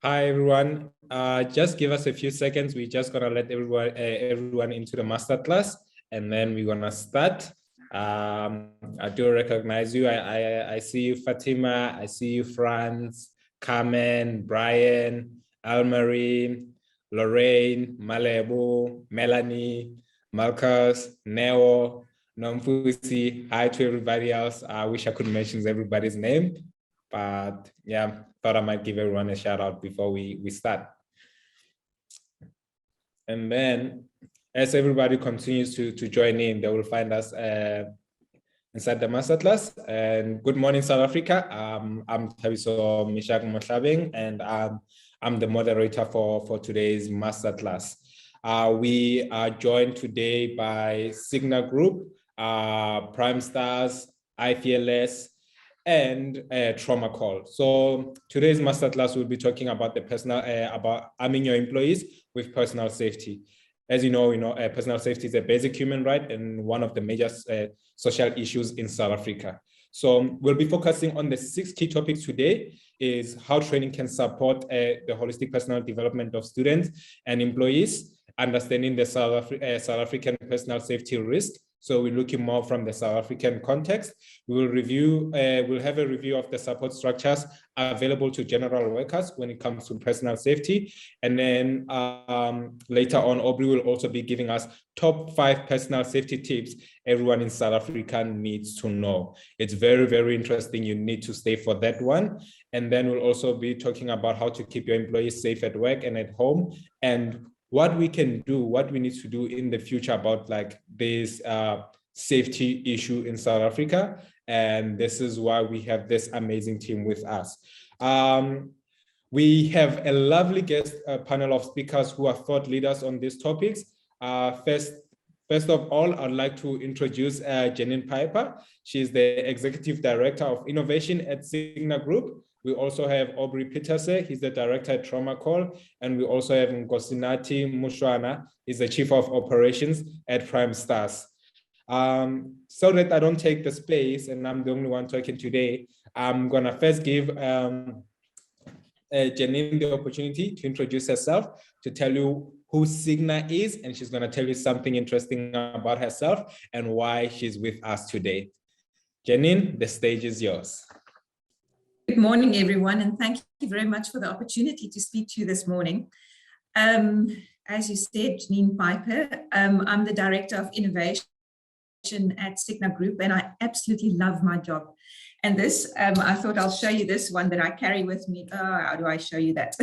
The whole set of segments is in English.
Hi, everyone. Just give us a few seconds. We're just going to let everyone into the masterclass, and then we're going to start. I do recognize you. I see you, Fatima. I see you, Franz, Carmen, Brian, Almarie, Lorraine, Malebo, Melanie, Marcus, Neo, Nomfusi. Hi to everybody else. I wish I could mention everybody's name. But yeah, thought I might give everyone a shout out before we start. And then as everybody continues to join in, they will find us inside the masterclass. And good morning, South Africa. I'm Tabiso Mishak Moshabing, and I'm the moderator for today's masterclass. We are joined today by Signa Group, Prime Stars, IFLS, and trauma call. So today's masterclass will be talking about about arming your employees with personal safety. As you know, personal safety is a basic human right and one of the major social issues in South Africa. So we'll be focusing on the 6 key topics today: is how training can support the holistic personal development of students and employees, understanding the South African personal safety risk. So we're looking more from the South African context. We'll have a review of the support structures available to general workers when it comes to personal safety. And then later on, Aubrey will also be giving us top 5 personal safety tips everyone in South Africa needs to know. It's very, very interesting. You need to stay for that one. And then we'll also be talking about how to keep your employees safe at work and at home, and what we can do, what we need to do in the future about like this safety issue in South Africa. And this is why we have this amazing team with us. We have a lovely guest panel of speakers who are thought leaders on these topics. First of all, I'd like to introduce Janine Piper. She's the Executive Director of Innovation at Signa Group. We also have Aubrey Petersey, he's the Director at Trauma Call. And we also have Ngosinati Mushwana, he's the Chief of Operations at Prime Stars. So that I don't take the space and I'm the only one talking today, I'm gonna first give Janine the opportunity to introduce herself, to tell you who Signa is, and she's gonna tell you something interesting about herself and why she's with us today. Janine, the stage is yours. Good morning, everyone, and thank you very much for the opportunity to speak to you this morning. As you said, Janine Piper, I'm the Director of Innovation at Signa Group, and I absolutely love my job. And this, I thought I'll show you this one that I carry with me. How do I show you that?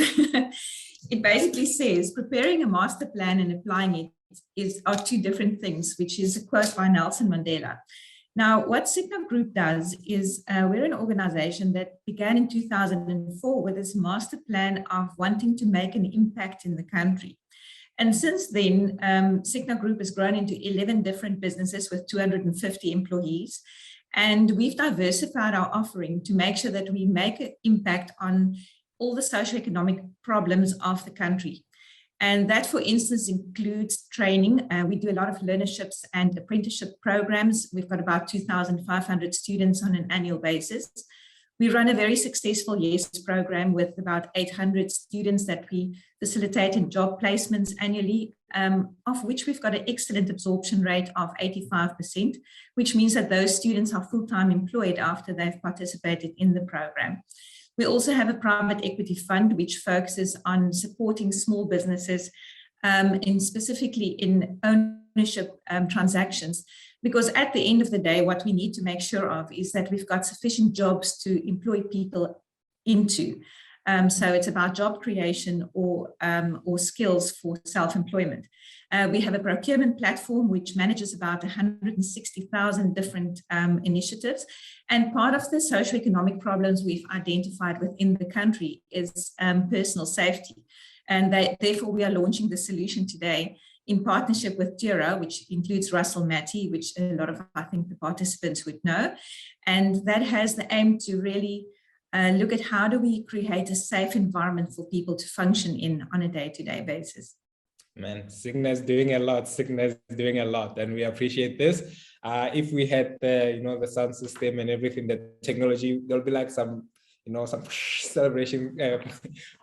It basically says, preparing a master plan and applying it are 2 different things, which is a quote by Nelson Mandela. Now, what Signa Group does is we're an organization that began in 2004 with this master plan of wanting to make an impact in the country. And since then, Signa Group has grown into 11 different businesses with 250 employees. And we've diversified our offering to make sure that we make an impact on all the socio-economic problems of the country. And that, for instance, includes training. We do a lot of learnerships and apprenticeship programs. We've got about 2,500 students on an annual basis. We run a very successful YES program with about 800 students that we facilitate in job placements annually, of which we've got an excellent absorption rate of 85%, which means that those students are full-time employed after they've participated in the program. We also have a private equity fund which focuses on supporting small businesses, specifically in ownership transactions, because at the end of the day, what we need to make sure of is that we've got sufficient jobs to employ people into. So it's about job creation or skills for self-employment. We have a procurement platform which manages about 160,000 different initiatives. And part of the socio-economic problems we've identified within the country is personal safety. And therefore, we are launching the solution today in partnership with youre, which includes Russell Matty, which a lot of, I think, the participants would know. And that has the aim to really look at how do we create a safe environment for people to function in on a day-to-day basis. Man, Signa's doing a lot. Signa's doing a lot, and we appreciate this. If we had the, the sound system and everything, the technology, there'll be like some some celebration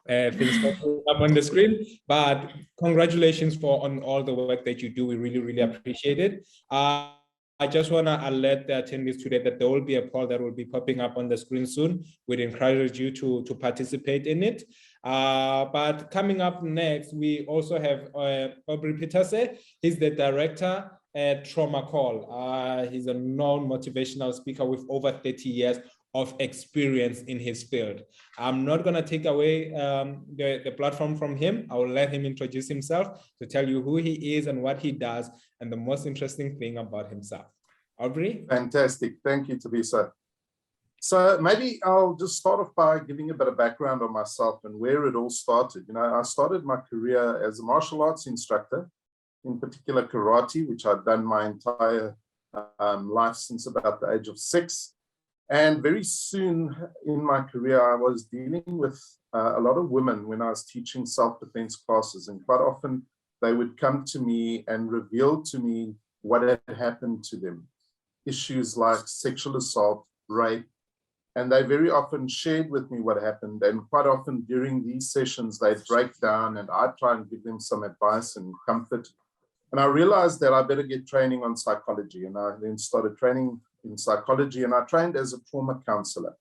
things up on the screen. But congratulations on all the work that you do. We really, really appreciate it. I just want to alert the attendees today that there will be a poll that will be popping up on the screen soon. We'd encourage you to participate in it. But coming up next, we also have Aubrey Petersey. He's the director at Trauma Call. He's a known motivational speaker with over 30 years of experience in his field. I'm not going to take away the platform from him. I will let him introduce himself to tell you who he is and what he does and the most interesting thing about himself. Aubrey? Fantastic. Thank you, Tabisa. So maybe I'll just start off by giving a bit of background on myself and where it all started. I started my career as a martial arts instructor, in particular karate, which I've done my entire life since about the age of 6. And very soon in my career, I was dealing with a lot of women when I was teaching self-defense classes. And quite often they would come to me and reveal to me what had happened to them. Issues like sexual assault, rape, and they very often shared with me what happened. And quite often during these sessions, they'd break down and I'd try and give them some advice and comfort. And I realized that I better get training on psychology. And I then started training in psychology, and I trained as a trauma counselor.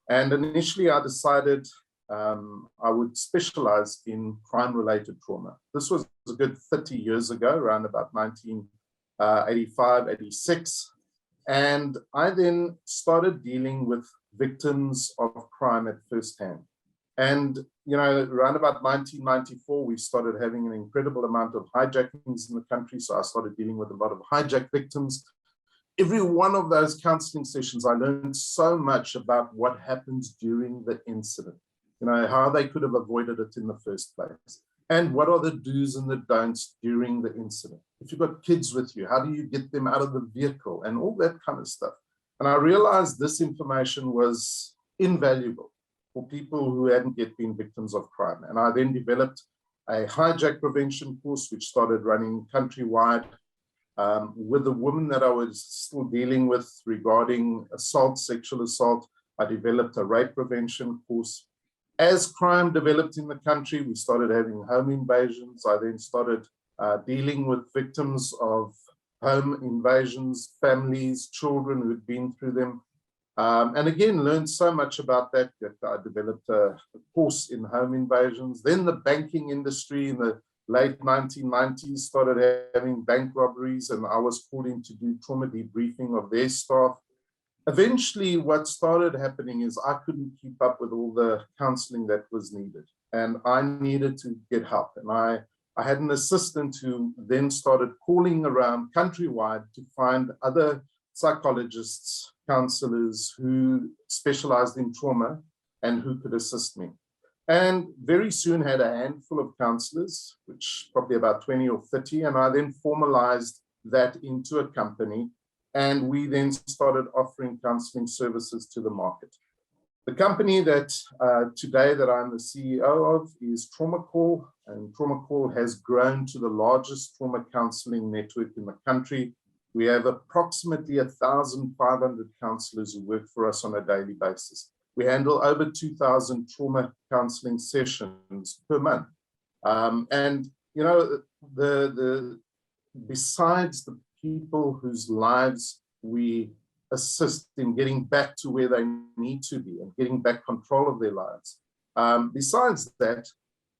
And initially I decided I would specialize in crime-related trauma. This was a good 30 years ago, around about 1985, 86. And I then started dealing with victims of crime at first hand. And, around about 1994, we started having an incredible amount of hijackings in the country. So I started dealing with a lot of hijack victims. Every one of those counseling sessions, I learned so much about what happens during the incident, how they could have avoided it in the first place. And what are the do's and the don'ts during the incident? If you've got kids with you, how do you get them out of the vehicle and all that kind of stuff? And I realized this information was invaluable for people who hadn't yet been victims of crime. And I then developed a hijack prevention course, which started running countrywide with the woman that I was still dealing with regarding assault, sexual assault. I developed a rape prevention course. As crime developed in the country, we started having home invasions. I then started dealing with victims of home invasions, families, children who had been through them. And again, learned so much about that I developed a course in home invasions. Then the banking industry in the late 1990s started having bank robberies, and I was called in to do trauma debriefing of their staff. Eventually, what started happening is I couldn't keep up with all the counseling that was needed, and I needed to get help. And I had an assistant who then started calling around countrywide to find other psychologists, counselors who specialized in trauma and who could assist me. And very soon had a handful of counselors, which probably about 20 or 30, and I then formalized that into a company. And we then started offering counseling services to the market. The company that today that I'm the CEO of is Trauma Call, and Trauma Call has grown to the largest trauma counseling network in the country. We have approximately 1,500 counselors who work for us on a daily basis. We handle over 2,000 trauma counseling sessions per month. Besides the people whose lives we assist in getting back to where they need to be and getting back control of their lives. Besides that,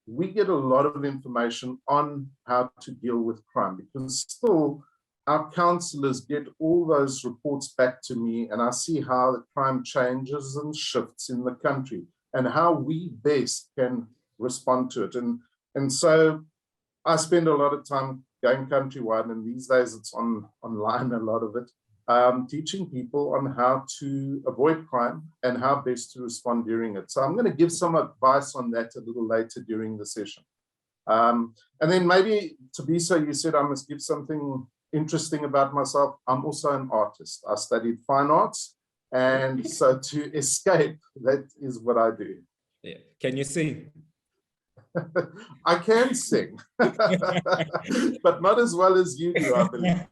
we get a lot of information on how to deal with crime, because still our counselors get all those reports back to me, and I see how the crime changes and shifts in the country and how we best can respond to it. And so I spend a lot of time going countrywide, and these days it's online, a lot of it, teaching people on how to avoid crime and how best to respond during it. So I'm going to give some advice on that a little later during the session. And then maybe, Tabisa, you said I must give something interesting about myself. I'm also an artist. I studied fine arts, and so to escape, that is what I do. Yeah. Can you sing? I can sing, but not as well as you do, I believe.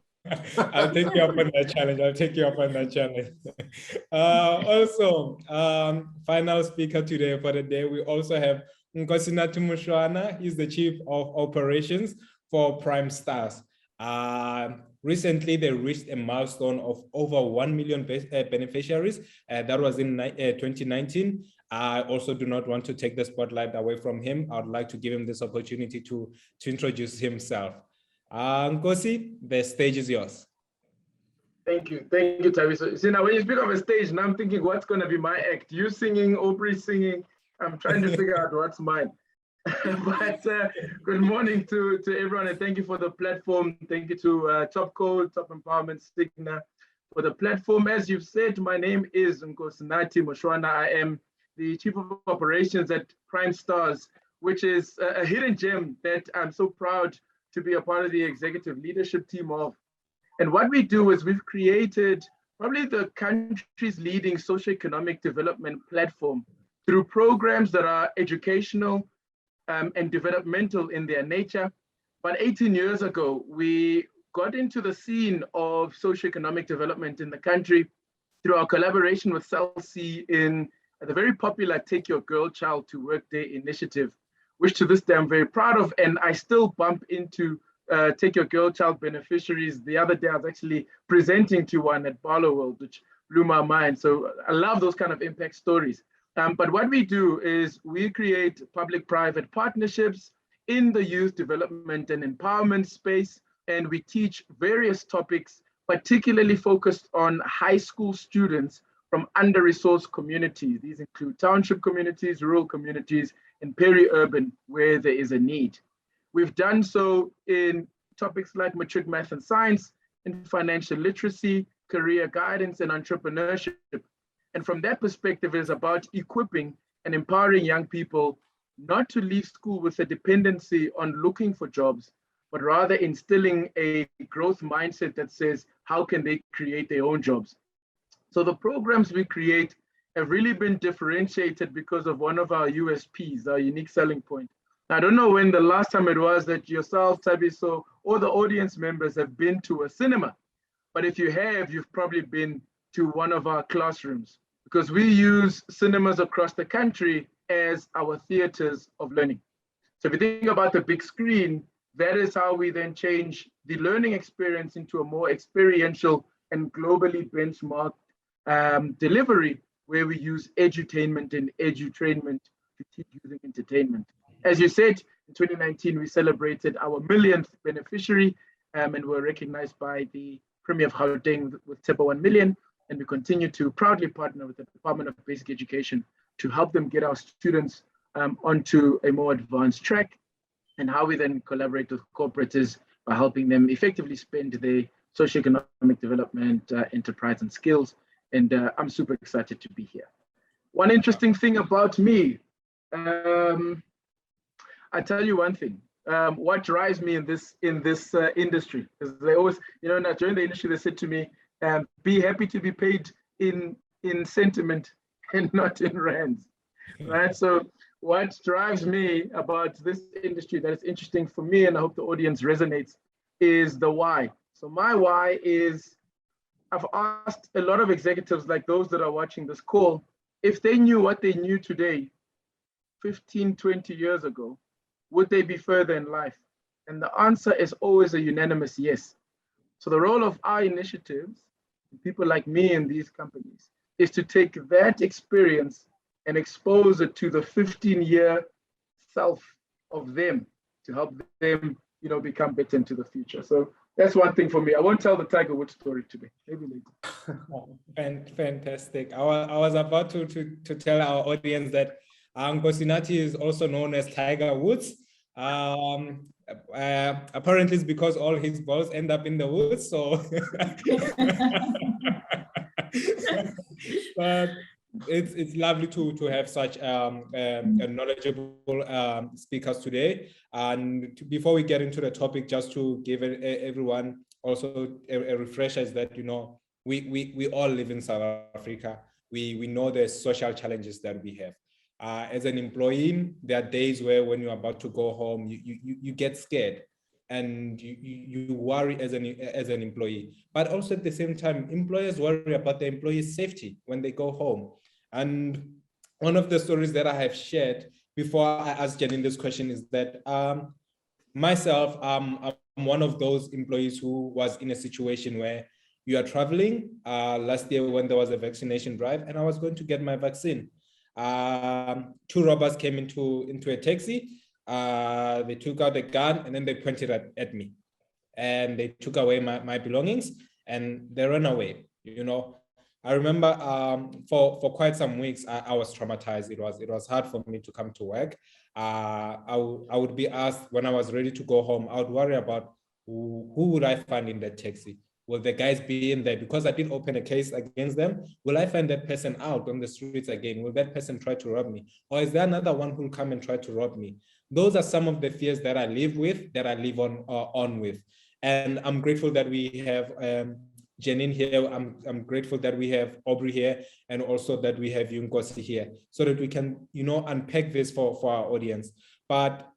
I'll take you up on that challenge. I'll take you up on that challenge. Also, final speaker today for the day, we also have Nkosinathi Mushwana. He's the Chief of Operations for Prime Stars. Recently, they reached a milestone of over 1 million beneficiaries. That was in 2019. I also do not want to take the spotlight away from him. I'd like to give him this opportunity to introduce himself. Nkosi, the stage is yours. Thank you, Tabiso. See, now when you speak of a stage, now I'm thinking, what's going to be my act? You singing, Aubrey singing. I'm trying to figure out what's mine. But good morning to everyone, and thank you for the platform. Thank you to Top Code, Top Empowerment, Signa for the platform. As you've said, my name is Nkosinathi Mushwana. I am the Chief of Operations at Prime Stars, which is a hidden gem that I'm so proud to be a part of the executive leadership team of. And what we do is we've created probably the country's leading socio-economic development platform through programs that are educational and developmental in their nature. But 18 years ago, we got into the scene of socio-economic development in the country through our collaboration with CELC in the very popular Take Your Girl Child to Work Day initiative, which to this day I'm very proud of. And I still bump into Take Your Girl Child beneficiaries. The other day I was actually presenting to one at Barlow World, which blew my mind. So I love those kind of impact stories. But what we do is we create public-private partnerships in the youth development and empowerment space, and we teach various topics, particularly focused on high school students from under-resourced communities. These include township communities, rural communities, and peri-urban where there is a need. We've done so in topics like matric math and science, in financial literacy, career guidance, and entrepreneurship. And from that perspective, it is about equipping and empowering young people not to leave school with a dependency on looking for jobs, but rather instilling a growth mindset that says, how can they create their own jobs? So the programs we create have really been differentiated because of one of our USPs, our unique selling point. I don't know when the last time it was that yourself, Tabiso, or the audience members have been to a cinema, but if you have, you've probably been to one of our classrooms, because we use cinemas across the country as our theaters of learning. So if you think about the big screen, that is how we then change the learning experience into a more experiential and globally benchmarked delivery, where we use edutainment and edutrainment to teach using entertainment. As you said, in 2019, we celebrated our millionth beneficiary and were recognized by the Premier of Gauteng with TEPA 1 million. And we continue to proudly partner with the Department of Basic Education to help them get our students onto a more advanced track, and how we then collaborate with corporates by helping them effectively spend their socio-economic development, enterprise, and skills. And I'm super excited to be here. One interesting thing about me, I tell you one thing. What drives me in this industry is they always, now during the industry, they said to me, be happy to be paid in sentiment and not in rands, right? So what drives me about this industry that is interesting for me, and I hope the audience resonates, is the why. So my why is, I've asked a lot of executives like those that are watching this call, if they knew what they knew today, 15, 20 years ago, would they be further in life? And the answer is always a unanimous yes. So the role of our initiatives, people like me in these companies, is to take that experience and expose it to the 15-year self of them to help them, become better into the future. So that's one thing for me. I won't tell the Tiger Woods story today. Maybe later. Fantastic. I was about to tell our audience that Nkosinathi is also known as Tiger Woods. Apparently it's because all his balls end up in the woods, so but it's lovely to have such knowledgeable speakers today. And before we get into the topic, just to give everyone also a refresher, is that we all live in South Africa. We know the social challenges that we have. As an employee, there are days where when you're about to go home, you get scared. and you worry as an employee. But also at the same time, employers worry about the employee's safety when they go home. And one of the stories that I have shared before I asked Janine this question is that myself, I'm one of those employees who was in a situation where you are traveling last year when there was a vaccination drive, and I was going to get my vaccine. Two robbers came into a taxi. They took out a gun and then they pointed at me, and they took away my belongings and they ran away. You know, I remember for quite some weeks I was traumatized. It was hard for me to come to work. I would be asked when I was ready to go home. I would worry about who would I find in that taxi. Will the guys be in there? Because I did open a case against them. Will I find that person out on the streets again? Will that person try to rob me? Or is there another one who'll come and try to rob me? Those are some of the fears that I live with, that I live on with. And I'm grateful that we have Janine here. I'm grateful that we have Aubrey here, and also that we have Yunkosi here, so that we can, you know, unpack this for our audience. But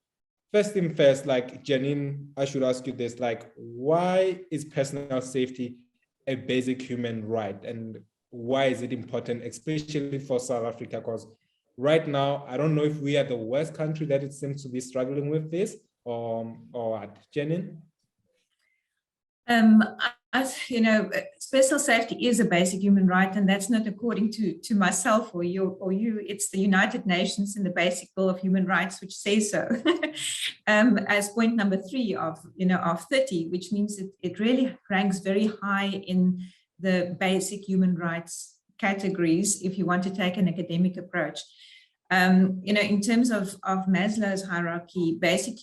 first thing first, like Janine, I should ask you this, like, why is personal safety a basic human right? And why is it important, especially for South Africa? Because right now, I don't know if we are the worst country that it seems to be struggling with this, or what, Janine? You know, personal safety is a basic human right, and that's not according to myself or you. It's the United Nations in the Basic Bill of Human Rights which says so. As point number 3 of 30, which means it really ranks very high in the basic human rights categories if you want to take an academic approach. You know, in terms of Maslow's hierarchy, basic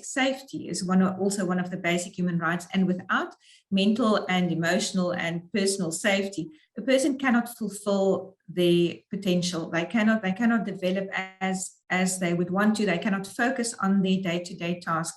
safety is also one of the basic human rights. And without mental and emotional and personal safety, a person cannot fulfill their potential. They cannot develop as they would want to. They cannot focus on their day-to-day task.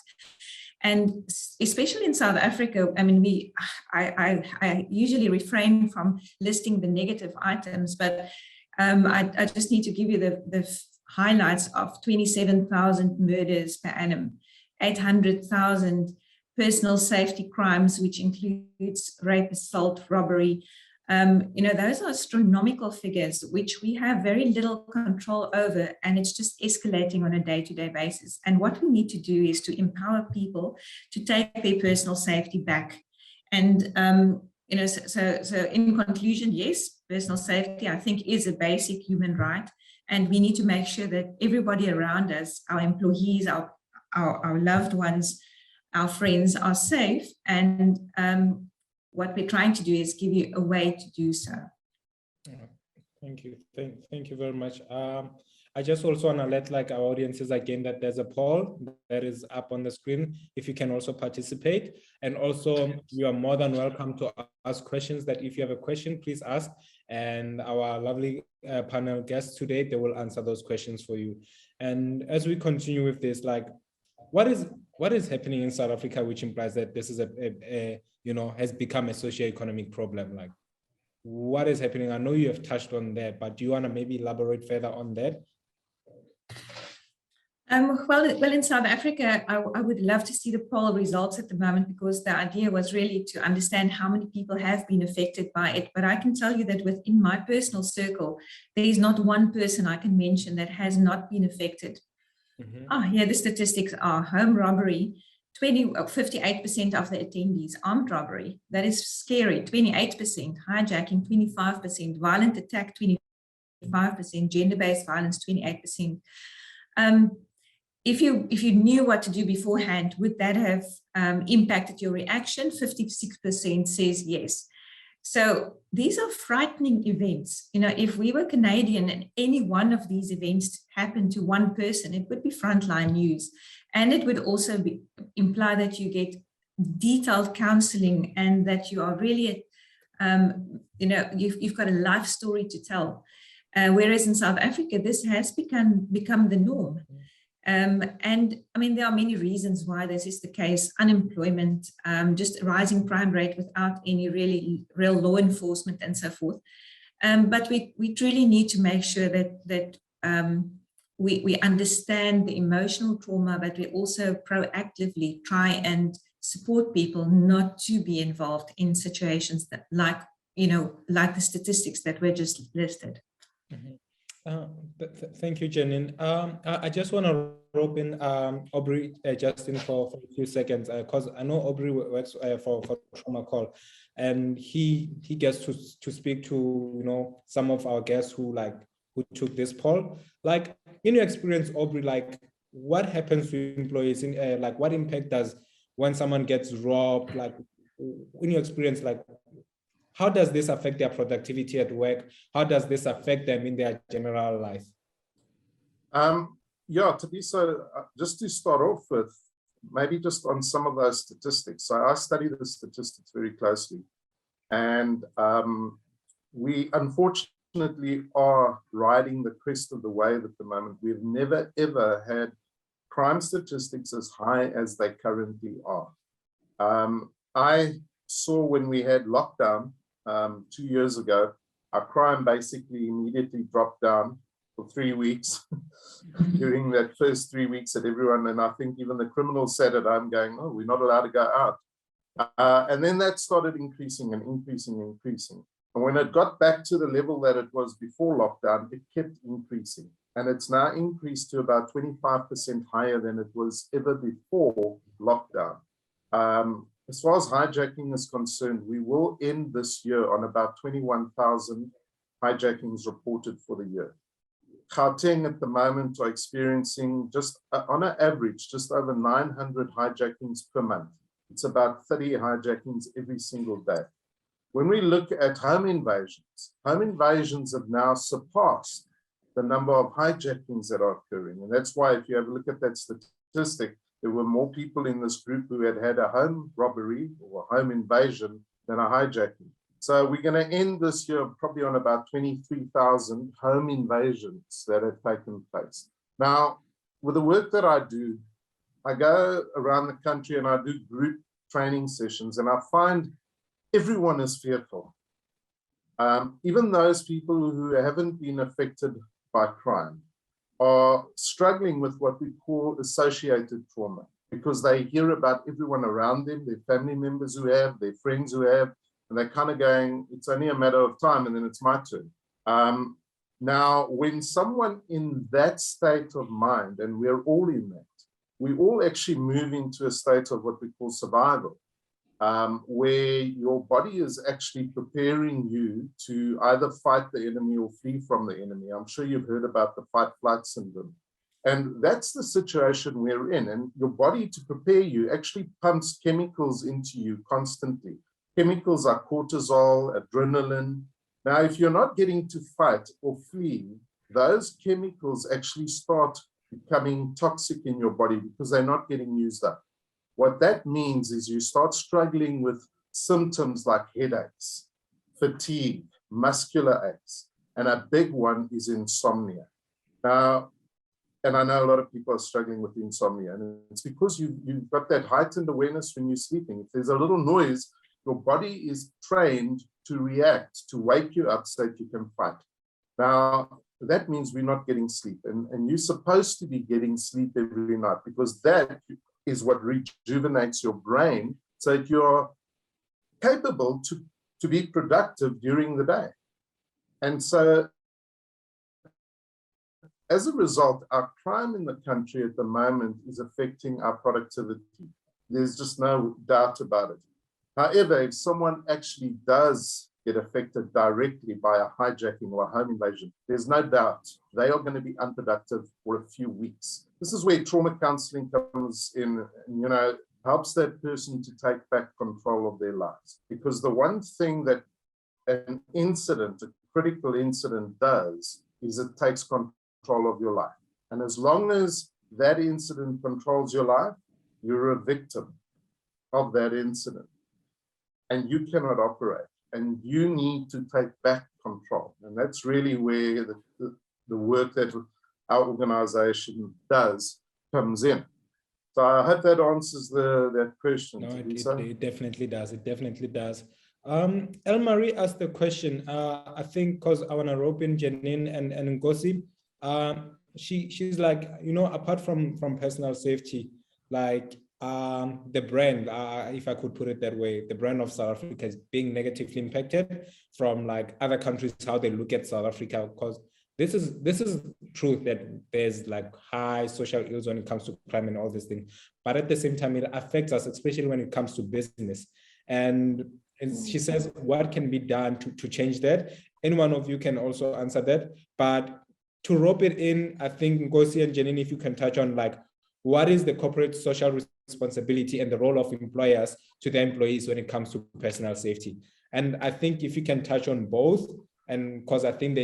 And especially in South Africa, I mean, I usually refrain from listing the negative items, but I just need to give you the highlights of 27,000 murders per annum, 800,000 personal safety crimes, which includes rape, assault, robbery. You know, those are astronomical figures, which we have very little control over, and it's just escalating on a day-to-day basis. And what we need to do is to empower people to take their personal safety back. And you know, so in conclusion, yes, personal safety, I think, is a basic human right. And we need to make sure that everybody around us, our employees, our loved ones, our friends are safe. And what we're trying to do is give you a way to do so. Thank you. Thank you very much. I just also want to let our audiences again that there's a poll that is up on the screen, if you can also participate. And also you are more than welcome to ask questions. That if you have a question, please ask. And our lovely panel guests today, they will answer those questions for you. And as we continue with this, what is happening in South Africa, which implies that this is has become a socio-economic problem? What is happening? I know you have touched on that, but do you want to maybe elaborate further on that? Well, in South Africa, I would love to see the poll results at the moment, because the idea was really to understand how many people have been affected by it. But I can tell you that within my personal circle, there is not one person I can mention that has not been affected. The statistics are home robbery, 58% of the attendees, armed robbery, that is scary, 28%, hijacking, 25%, violent attack, 25%, gender-based violence, 28%. If you knew what to do beforehand, would that have impacted your reaction? 56% says yes. So these are frightening events. You know, if we were Canadian and any one of these events happened to one person, it would be frontline news. And it would also imply that you get detailed counseling and that you are really, you've got a life story to tell. Whereas in South Africa, this has become the norm. And I mean, there are many reasons why this is the case: unemployment, just a rising crime rate without any real law enforcement, and so forth. But we truly need to make sure that we understand the emotional trauma, but we also proactively try and support people not to be involved in situations that, like the statistics that were just listed. Thank you, Janine. I just want to rope in Aubrey Justin for a few seconds, because I know Aubrey works for Trauma Call, and he gets to speak to some of our guests who took this poll. Like, in your experience, Aubrey, like, what happens to employees? What impact does when someone gets robbed? Like, in your experience, like, how does this affect their productivity at work? How does this affect them in their general life? Yeah, just to start off with, maybe just on some of those statistics. So I study the statistics very closely, and we unfortunately are riding the crest of the wave at the moment. We've never, ever had crime statistics as high as they currently are. I saw when we had lockdown 2 years ago, our crime basically immediately dropped down for 3 weeks during that first 3 weeks that everyone, and I think even the criminals sat at home going, oh, we're not allowed to go out. And then that started increasing and increasing and increasing. And when it got back to the level that it was before lockdown, it kept increasing. And it's now increased to about 25% higher than it was ever before lockdown. As far as hijacking is concerned, we will end this year on about 21,000 hijackings reported for the year. Gauteng at the moment are experiencing just on an average, just over 900 hijackings per month. It's about 30 hijackings every single day. When we look at home invasions have now surpassed the number of hijackings that are occurring. And that's why if you have a look at that statistic, there were more people in this group who had a home robbery or a home invasion than a hijacking. So we're going to end this year probably on about 23,000 home invasions that have taken place. Now, with the work that I do, I go around the country and I do group training sessions, and I find everyone is fearful. Even those people who haven't been affected by crime are struggling with what we call associated trauma, because they hear about everyone around them, their family members who have, their friends who have, and they're kind of going, it's only a matter of time and then it's my turn. Now, when someone in that state of mind, and we're all in that, we all actually move into a state of what we call survival, where your body is actually preparing you to either fight the enemy or flee from the enemy. I'm sure you've heard about the fight-flight syndrome. And that's the situation we're in. And your body, to prepare you, actually pumps chemicals into you constantly. Chemicals are cortisol, adrenaline. Now, if you're not getting to fight or flee, those chemicals actually start becoming toxic in your body because they're not getting used up. What that means is you start struggling with symptoms like headaches, fatigue, muscular aches, and a big one is insomnia. Now, and I know a lot of people are struggling with insomnia, and it's because you've got that heightened awareness when you're sleeping. If there's a little noise, your body is trained to react, to wake you up so that you can fight. Now, that means we're not getting sleep, and you're supposed to be getting sleep every night, because that is what rejuvenates your brain so that you're capable to be productive during the day. And so, as a result, our crime in the country at the moment is affecting our productivity. There's just no doubt about it. However, if someone actually does get affected directly by a hijacking or a home invasion, there's no doubt they are going to be unproductive for a few weeks. This is where trauma counseling comes in, and, helps that person to take back control of their lives. Because the one thing that an incident, a critical incident, does is it takes control of your life. And as long as that incident controls your life, you're a victim of that incident. And you cannot operate. And you need to take back control. And that's really where the work that our organization does comes in. So I hope that answers that question. No, it definitely does. It definitely does. El-Marie asked the question, I think because I want to rope in Janine and Ngozi. she's like, you know, apart from personal safety, like the brand, if I could put it that way, the brand of South Africa is being negatively impacted from like other countries, how they look at South Africa, because this is true that there's like high social ills when it comes to crime and all these things, but at the same time it affects us, especially when it comes to business. And she says, what can be done to change that? Any one of you can also answer that, but to rope it in, I think Ngozi and Janine, if you can touch on like, what is the corporate social responsibility and the role of employers to their employees when it comes to personal safety? And I think if you can touch on both, and because I think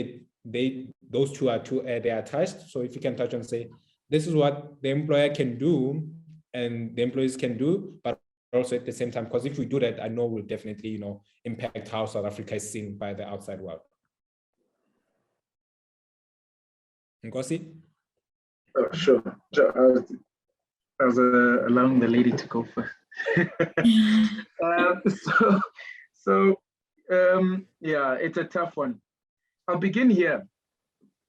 those two are they are attached. So if you can touch on, say, this is what the employer can do and the employees can do, but also at the same time, because if we do that, I know we'll definitely, you know, impact how South Africa is seen by the outside world. Ngozi? Oh, sure. I was allowing the lady to go first. Yeah, it's a tough one. I'll begin here.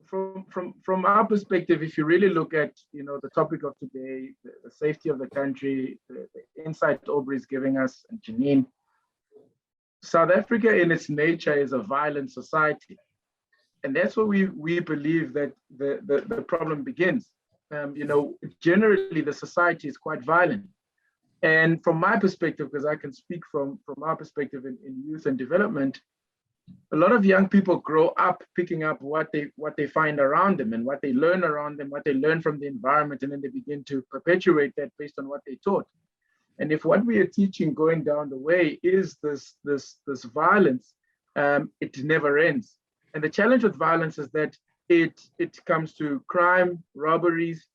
From our perspective, if you really look at, you know, the topic of today, the safety of the country, the insight Aubrey is giving us, and Janine, South Africa in its nature is a violent society. And that's where we believe that the problem begins. You know, generally the society is quite violent. And from my perspective, because I can speak from our perspective in youth and development, a lot of young people grow up picking up what they find around them and what they learn around them, what they learn from the environment, and then they begin to perpetuate that based on what they taught. And if what we are teaching going down the way is this violence, it never ends. And the challenge with violence is that it comes to crime, robberies,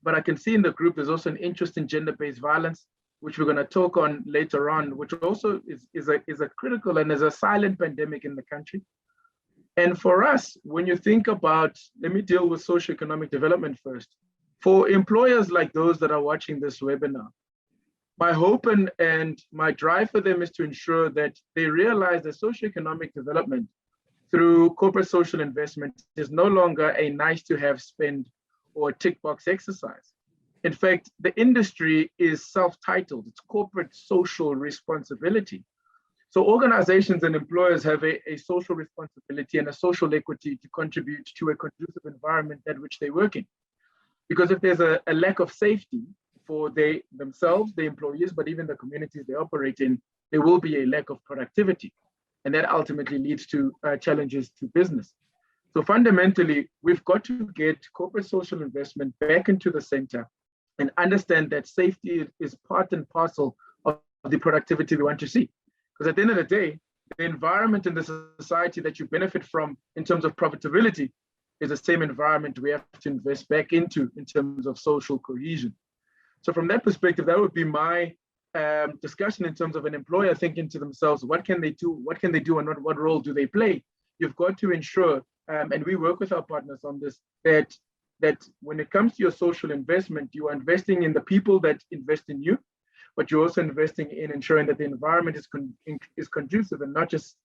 but I can see in the group there's also an interest in gender-based violence, which we're going to talk on later on, which also is a critical and is a silent pandemic in the country. And for us, when you think about, let me deal with socio-economic development first. For employers like those that are watching this webinar, my hope and my drive for them is to ensure that they realize that socio-economic development through corporate social investment is no longer a nice to have spend or tick box exercise. In fact, the industry is self-titled, it's corporate social responsibility. So organizations and employers have a social responsibility and a social equity to contribute to a conducive environment at which they work in. Because if there's a lack of safety for themselves, the employees, but even the communities they operate in, there will be a lack of productivity. And that ultimately leads to challenges to business. So fundamentally, we've got to get corporate social investment back into the center and understand that safety is part and parcel of the productivity we want to see. Because at the end of the day, the environment in the society that you benefit from in terms of profitability is the same environment we have to invest back into in terms of social cohesion. So from that perspective, that would be my discussion in terms of an employer thinking to themselves, what can they do? What can they do and what role do they play? You've got to ensure, and we work with our partners on this, that when it comes to your social investment, you are investing in the people that invest in you, but you're also investing in ensuring that the environment is conducive, and not just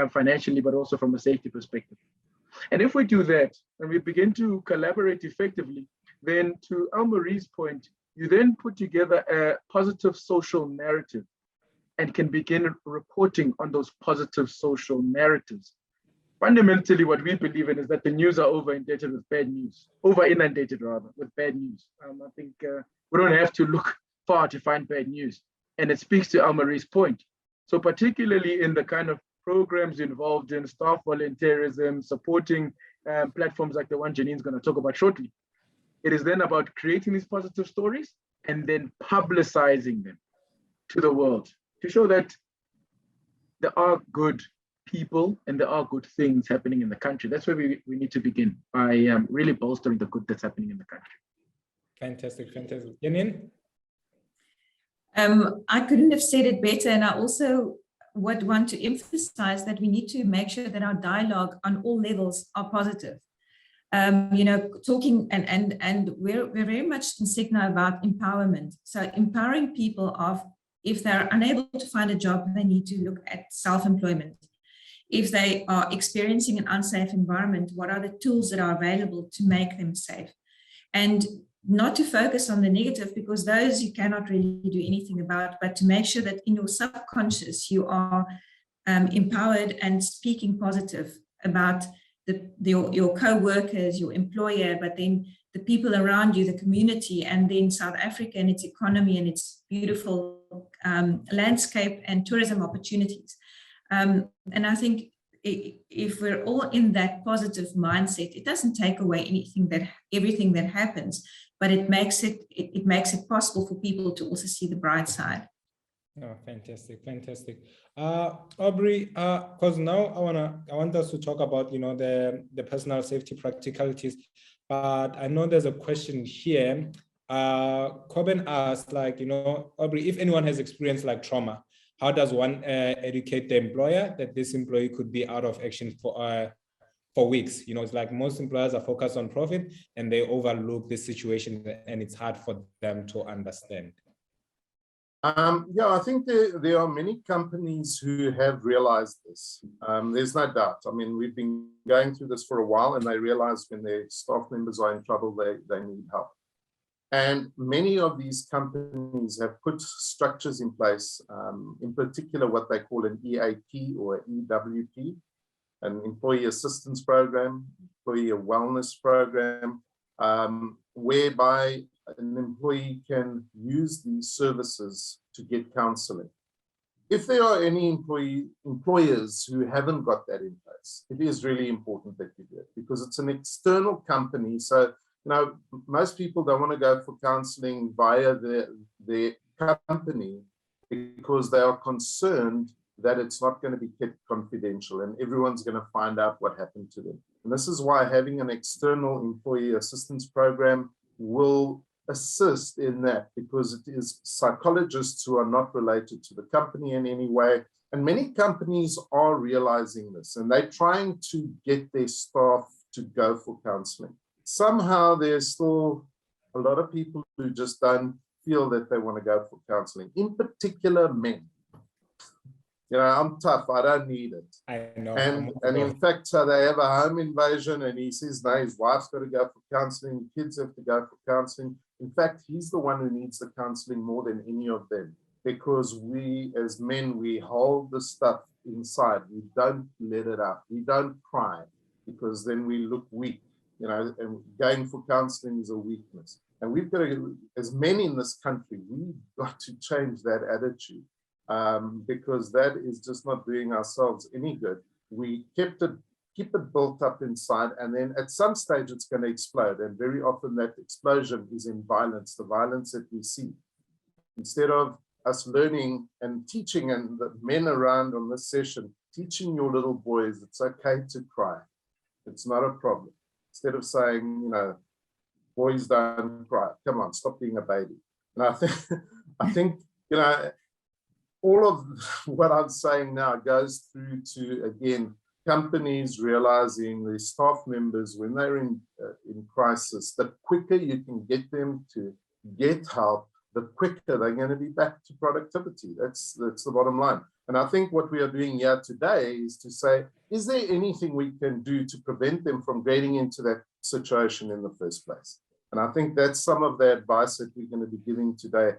financially, but also from a safety perspective. And if we do that, and we begin to collaborate effectively, then to Anne-Marie's point, you then put together a positive social narrative and can begin reporting on those positive social narratives. Fundamentally, what we believe in is that the news are over-inundated with bad news, with bad news. I think we don't have to look far to find bad news. And it speaks to Anne-Marie's point. So particularly in the kind of programs involved in staff volunteerism, supporting platforms like the one Janine's going to talk about shortly, it is then about creating these positive stories and then publicizing them to the world to show that there are good people and there are good things happening in the country. That's where we need to begin, by really bolstering the good that's happening in the country. Fantastic, fantastic. Janine? I couldn't have said it better. And I also would want to emphasize that we need to make sure that our dialogue on all levels are positive. You know, talking and we're very much in Signa about empowerment. So empowering people of, if they're unable to find a job, they need to look at self-employment. If they are experiencing an unsafe environment, what are the tools that are available to make them safe? and not to focus on the negative, because those you cannot really do anything about, but to make sure that in your subconscious you are empowered and speaking positive about your co-workers, your employer, but then the people around you, the community, and then South Africa and its economy and its beautiful landscape and tourism opportunities. And I think if we're all in that positive mindset, it doesn't take away everything that happens, but it makes it possible for people to also see the bright side. Oh, fantastic, fantastic. Aubrey, because now I want us to talk about, you know, the personal safety practicalities, but I know there's a question here. Coben asked, like, you know, Aubrey, if anyone has experienced like trauma, how does one educate the employer that this employee could be out of action for weeks? You know, it's like most employers are focused on profit and they overlook this situation, and it's hard for them to understand. Yeah, I think there are many companies who have realized this. There's no doubt. I mean, we've been going through this for a while, and they realize when their staff members are in trouble, they need help. And many of these companies have put structures in place, in particular what they call an EAP or EWP, an employee assistance program, employee wellness program, whereby an employee can use these services to get counseling. If there are any employers who haven't got that in place, it is really important that you do it, because it's an external company. So, you know, most people don't want to go for counseling via their company because they are concerned that it's not going to be kept confidential and everyone's going to find out what happened to them. And this is why having an external employee assistance program will assist in that, because it is psychologists who are not related to the company in any way. And many companies are realizing this, and they're trying to get their staff to go for counseling. Somehow there's still a lot of people who just don't feel that they want to go for counseling, in particular men. You know, I'm tough, I don't need it. I know. And in fact, so they have a home invasion, and he says, no, his wife's got to go for counseling, kids have to go for counseling. In fact, he's the one who needs the counseling more than any of them, because we as men, we hold the stuff inside. We don't let it out. We don't cry, because then we look weak, you know, and going for counseling is a weakness. And we've got to, as men in this country, we've got to change that attitude. Because that is just not doing ourselves any good. We keep it built up inside, and then at some stage it's going to explode. And very often that explosion is in violence, the violence that we see. Instead of us learning and teaching, and the men around on this session, teaching your little boys it's okay to cry. It's not a problem. Instead of saying, you know, boys don't cry. Come on, stop being a baby. And I think, you know, all of what I'm saying now goes through to, again, companies realizing their staff members, when they're in crisis, the quicker you can get them to get help, the quicker they're going to be back to productivity. That's the bottom line. And I think what we are doing here today is to say, is there anything we can do to prevent them from getting into that situation in the first place? And I think that's some of the advice that we're going to be giving today.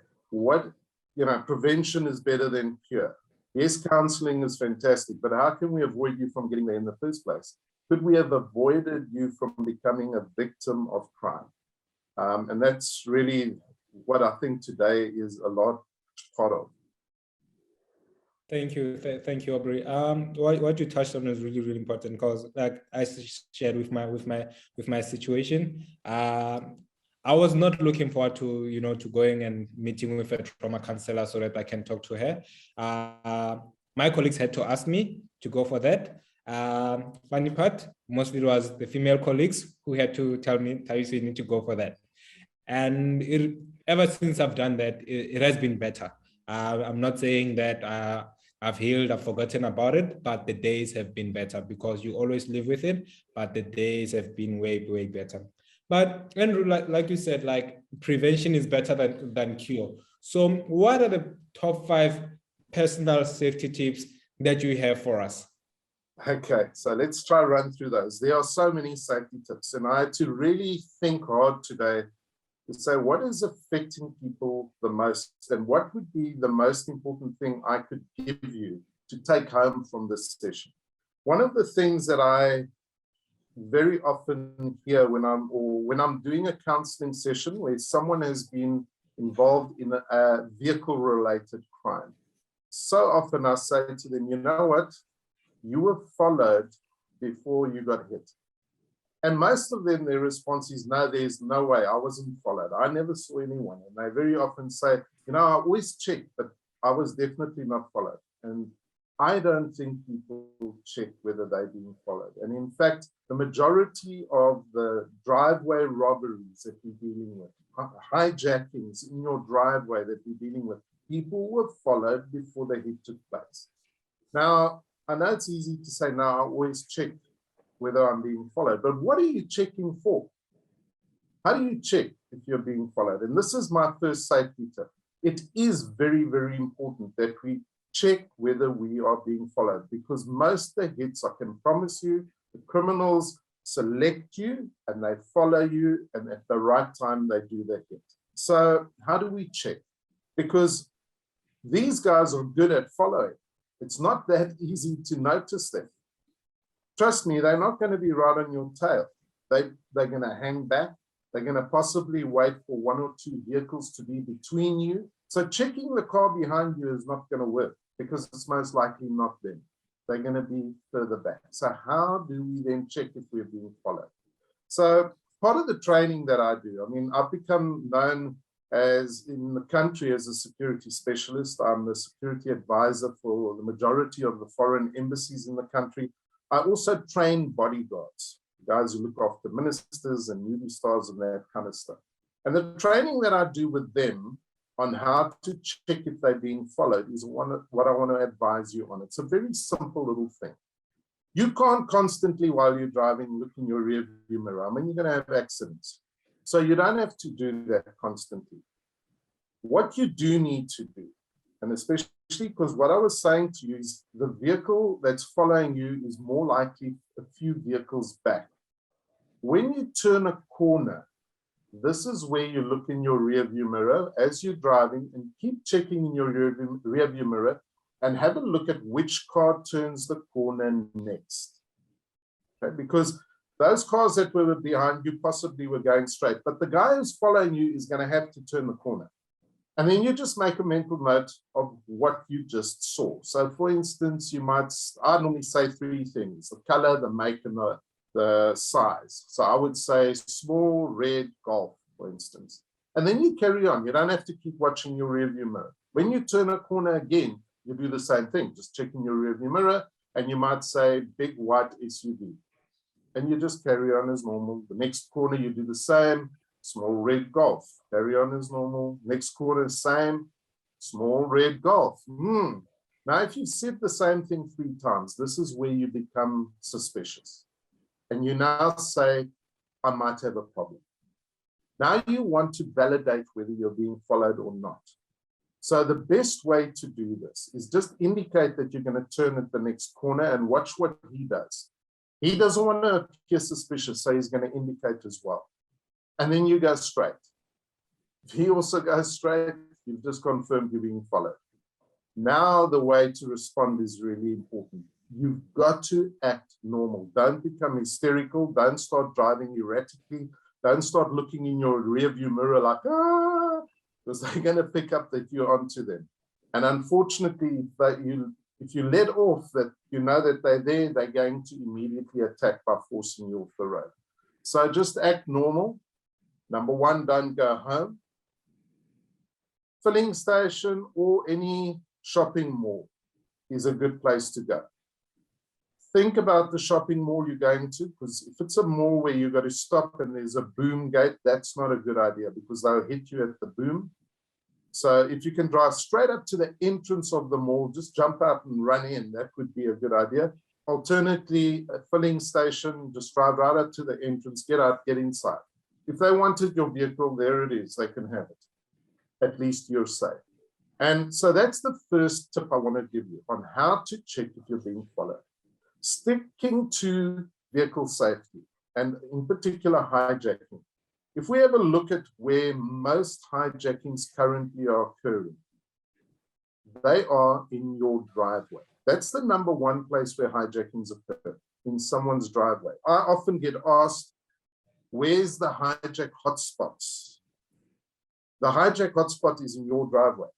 You know, prevention is better than cure. Yes, counseling is fantastic, but how can we avoid you from getting there in the first place? Could we have avoided you from becoming a victim of crime? And that's really what I think today is a large part of. Thank you, Aubrey. What you touched on is really, really important, because, like I shared with my situation, I was not looking forward to, you know, to going and meeting with a trauma counselor so that I can talk to her. My colleagues had to ask me to go for that. Funny part, mostly it was the female colleagues who had to tell me, Taisa, you need to go for that. And ever since I've done that, it has been better. I'm not saying that I've healed, I've forgotten about it, but the days have been better, because you always live with it, but the days have been way, way better. But Andrew, like you said, like, prevention is better than cure. So what are the top 5 personal safety tips that you have for us? Okay, so let's try run through those. There are so many safety tips, and I had to really think hard today to say what is affecting people the most and what would be the most important thing I could give you to take home from this session. One of the things that I very often hear when I'm doing a counseling session where someone has been involved in a vehicle-related crime, so often I say to them, you know what? You were followed before you got hit. And most of them, their response is, no, there's no way, I wasn't followed. I never saw anyone. And they very often say, you know, I always check, but I was definitely not followed. And I don't think people check whether they're being followed. And in fact, the majority of the driveway robberies that we're dealing with, hijackings in your driveway that we're dealing with, people were followed before the hit took place. Now, I know it's easy to say, no, I always check whether I'm being followed, but what are you checking for? How do you check if you're being followed? And this is my first safety tip. It is very, very important that we check whether we are being followed, because most of the hits, I can promise you, the criminals select you and they follow you, and at the right time they do the hit. So how do we check? Because these guys are good at following. It's not that easy to notice them. Trust me, they're not going to be right on your tail. They're going to hang back. They're going to possibly wait for one or two vehicles to be between you. So checking the car behind you is not going to work, because it's most likely not them. They're going to be further back. So how do we then check if we're being followed? So part of the training that I do, I mean, I've become known as in the country as a security specialist. I'm the security advisor for the majority of the foreign embassies in the country. I also train bodyguards, guys who look after ministers and movie stars and that kind of stuff. And the training that I do with them on how to check if they're being followed is what I want to advise you on. It's a very simple little thing. You can't constantly, while you're driving, look in your rear view mirror. I mean, you're going to have accidents. So you don't have to do that constantly. What you do need to do, and especially because what I was saying to you is the vehicle that's following you is more likely a few vehicles back. When you turn a corner, this is where you look in your rear view mirror as you're driving, and keep checking in your rear view mirror and have a look at which car turns the corner next. Okay? Because those cars that were behind you possibly were going straight, but the guy who's following you is going to have to turn the corner. And then you just make a mental note of what you just saw. So for instance, I normally say three things: the color, the make, and the size. So I would say small red Golf, for instance. And then you carry on. You don't have to keep watching your rearview mirror. When you turn a corner again, you do the same thing, just checking your rearview mirror, and you might say big white SUV. And you just carry on as normal. The next corner, you do the same. Small red Golf, carry on as normal. Next corner, same, small red Golf. Now, if you said the same thing 3 times, this is where you become suspicious. And you now say, I might have a problem. Now you want to validate whether you're being followed or not. So the best way to do this is just indicate that you're going to turn at the next corner and watch what he does. He doesn't want to appear suspicious, so he's going to indicate as well. And then you go straight. If he also goes straight, you've just confirmed you're being followed. Now the way to respond is really important. You've got to act normal. Don't become hysterical. Don't start driving erratically. Don't start looking in your rearview mirror like, because they're going to pick up that you're onto them. And unfortunately, if you let off that you know that they're there, they're going to immediately attack by forcing you off the road. So just act normal. Number 1, don't go home. Filling station or any shopping mall is a good place to go. Think about the shopping mall you're going to, because if it's a mall where you've got to stop and there's a boom gate, that's not a good idea, because they'll hit you at the boom. So if you can drive straight up to the entrance of the mall, just jump out and run in, that would be a good idea. Alternately, a filling station, just drive right up to the entrance, get out, get inside. If they wanted your vehicle, there it is, they can have it. At least you're safe. And so that's the first tip I want to give you on how to check if you're being followed. Sticking to vehicle safety, and in particular hijacking. If we have a look at where most hijackings currently are occurring, they are in your driveway. That's the number one place where hijackings occur, in someone's driveway. I often get asked, where's the hijack hotspots? The hijack hotspot is in your driveway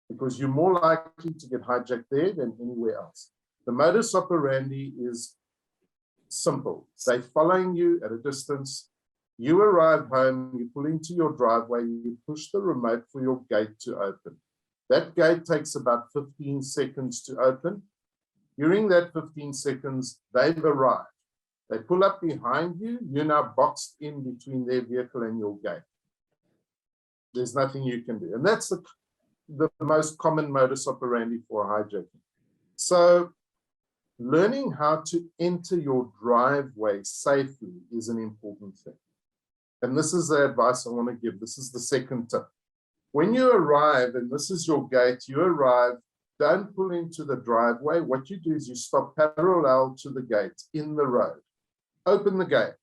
because you're more likely to get hijacked there than anywhere else. The modus operandi is simple. They're following you at a distance. You arrive home, you pull into your driveway, you push the remote for your gate to open. That gate takes about 15 seconds to open. During that 15 seconds, they've arrived. They pull up behind you, you're now boxed in between their vehicle and your gate. There's nothing you can do. And that's the most common modus operandi for hijacking. So learning how to enter your driveway safely is an important thing. And this is the advice I want to give. This is the second tip. When you arrive, and this is your gate, you arrive, don't pull into the driveway. What you do is you stop parallel to the gate in the road. Open the gate.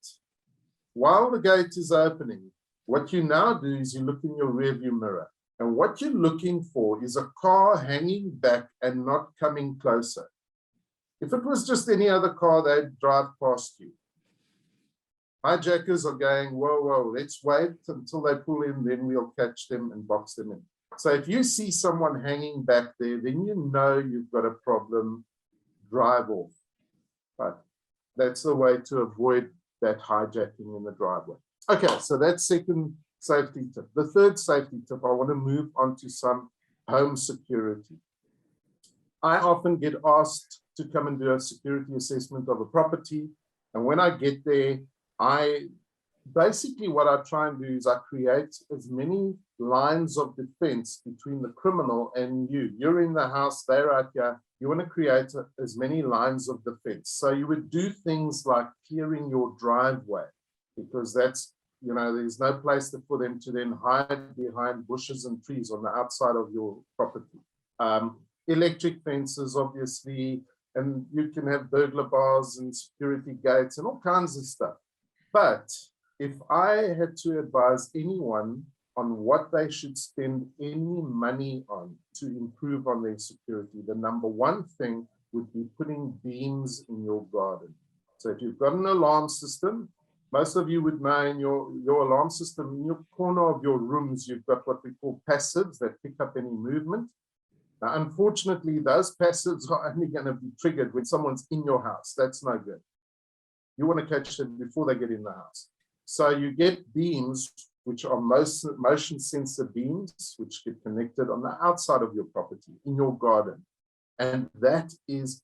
While the gate is opening, what you now do is you look in your rearview mirror. And what you're looking for is a car hanging back and not coming closer. If it was just any other car, they'd drive past you. Hijackers are going, whoa, whoa, let's wait until they pull in, then we'll catch them and box them in. So if you see someone hanging back there, then you know you've got a problem, drive off. But that's the way to avoid that hijacking in the driveway. Okay, so that's second safety tip. The third safety tip, I want to move on to some home security. I often get asked to come and do a security assessment of a property. And when I get there, basically what I try and do is I create as many lines of defense between the criminal and you. You're in the house, they're out here. You want to create as many lines of defense. So you would do things like clearing your driveway, because that's, you know, there's no place for them to then hide behind bushes and trees on the outside of your property. Electric fences, obviously, and you can have burglar bars and security gates and all kinds of stuff. But if I had to advise anyone on what they should spend any money on to improve on their security, the number one thing would be putting beams in your garden. So if you've got an alarm system, most of you would know in your alarm system, in your corner of your rooms, you've got what we call passives that pick up any movement. Now, unfortunately, those passives are only going to be triggered when someone's in your house. That's no good. You want to catch them before they get in the house. So you get beams, which are motion sensor beams, which get connected on the outside of your property, in your garden. And that is,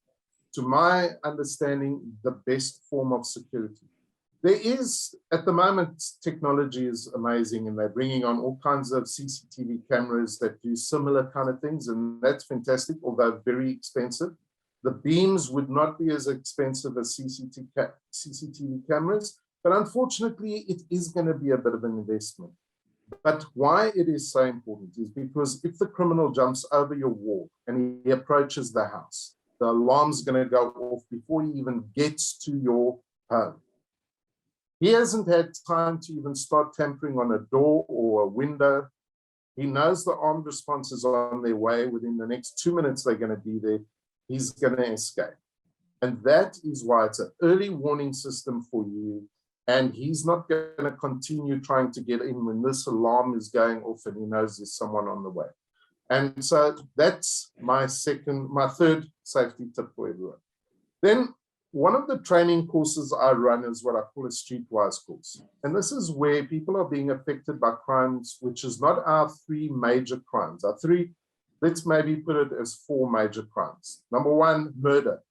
to my understanding, the best form of security. There is, at the moment, technology is amazing, and they're bringing on all kinds of CCTV cameras that do similar kind of things, and that's fantastic, although very expensive. The beams would not be as expensive as CCTV cameras, but unfortunately, it is going to be a bit of an investment. But why it is so important is because if the criminal jumps over your wall and he approaches the house, the alarm's going to go off before he even gets to your home. He hasn't had time to even start tampering on a door or a window. He knows the armed response is on their way. Within the next 2 minutes, they're going to be there. He's going to escape. And that is why it's an early warning system for you. And he's not going to continue trying to get in when this alarm is going off and he knows there's someone on the way. And so that's my third safety tip for everyone. Then one of the training courses I run is what I call a streetwise course. And this is where people are being affected by crimes, which is not our three major crimes. Our three, let's maybe put it as four major crimes. Number one, murder.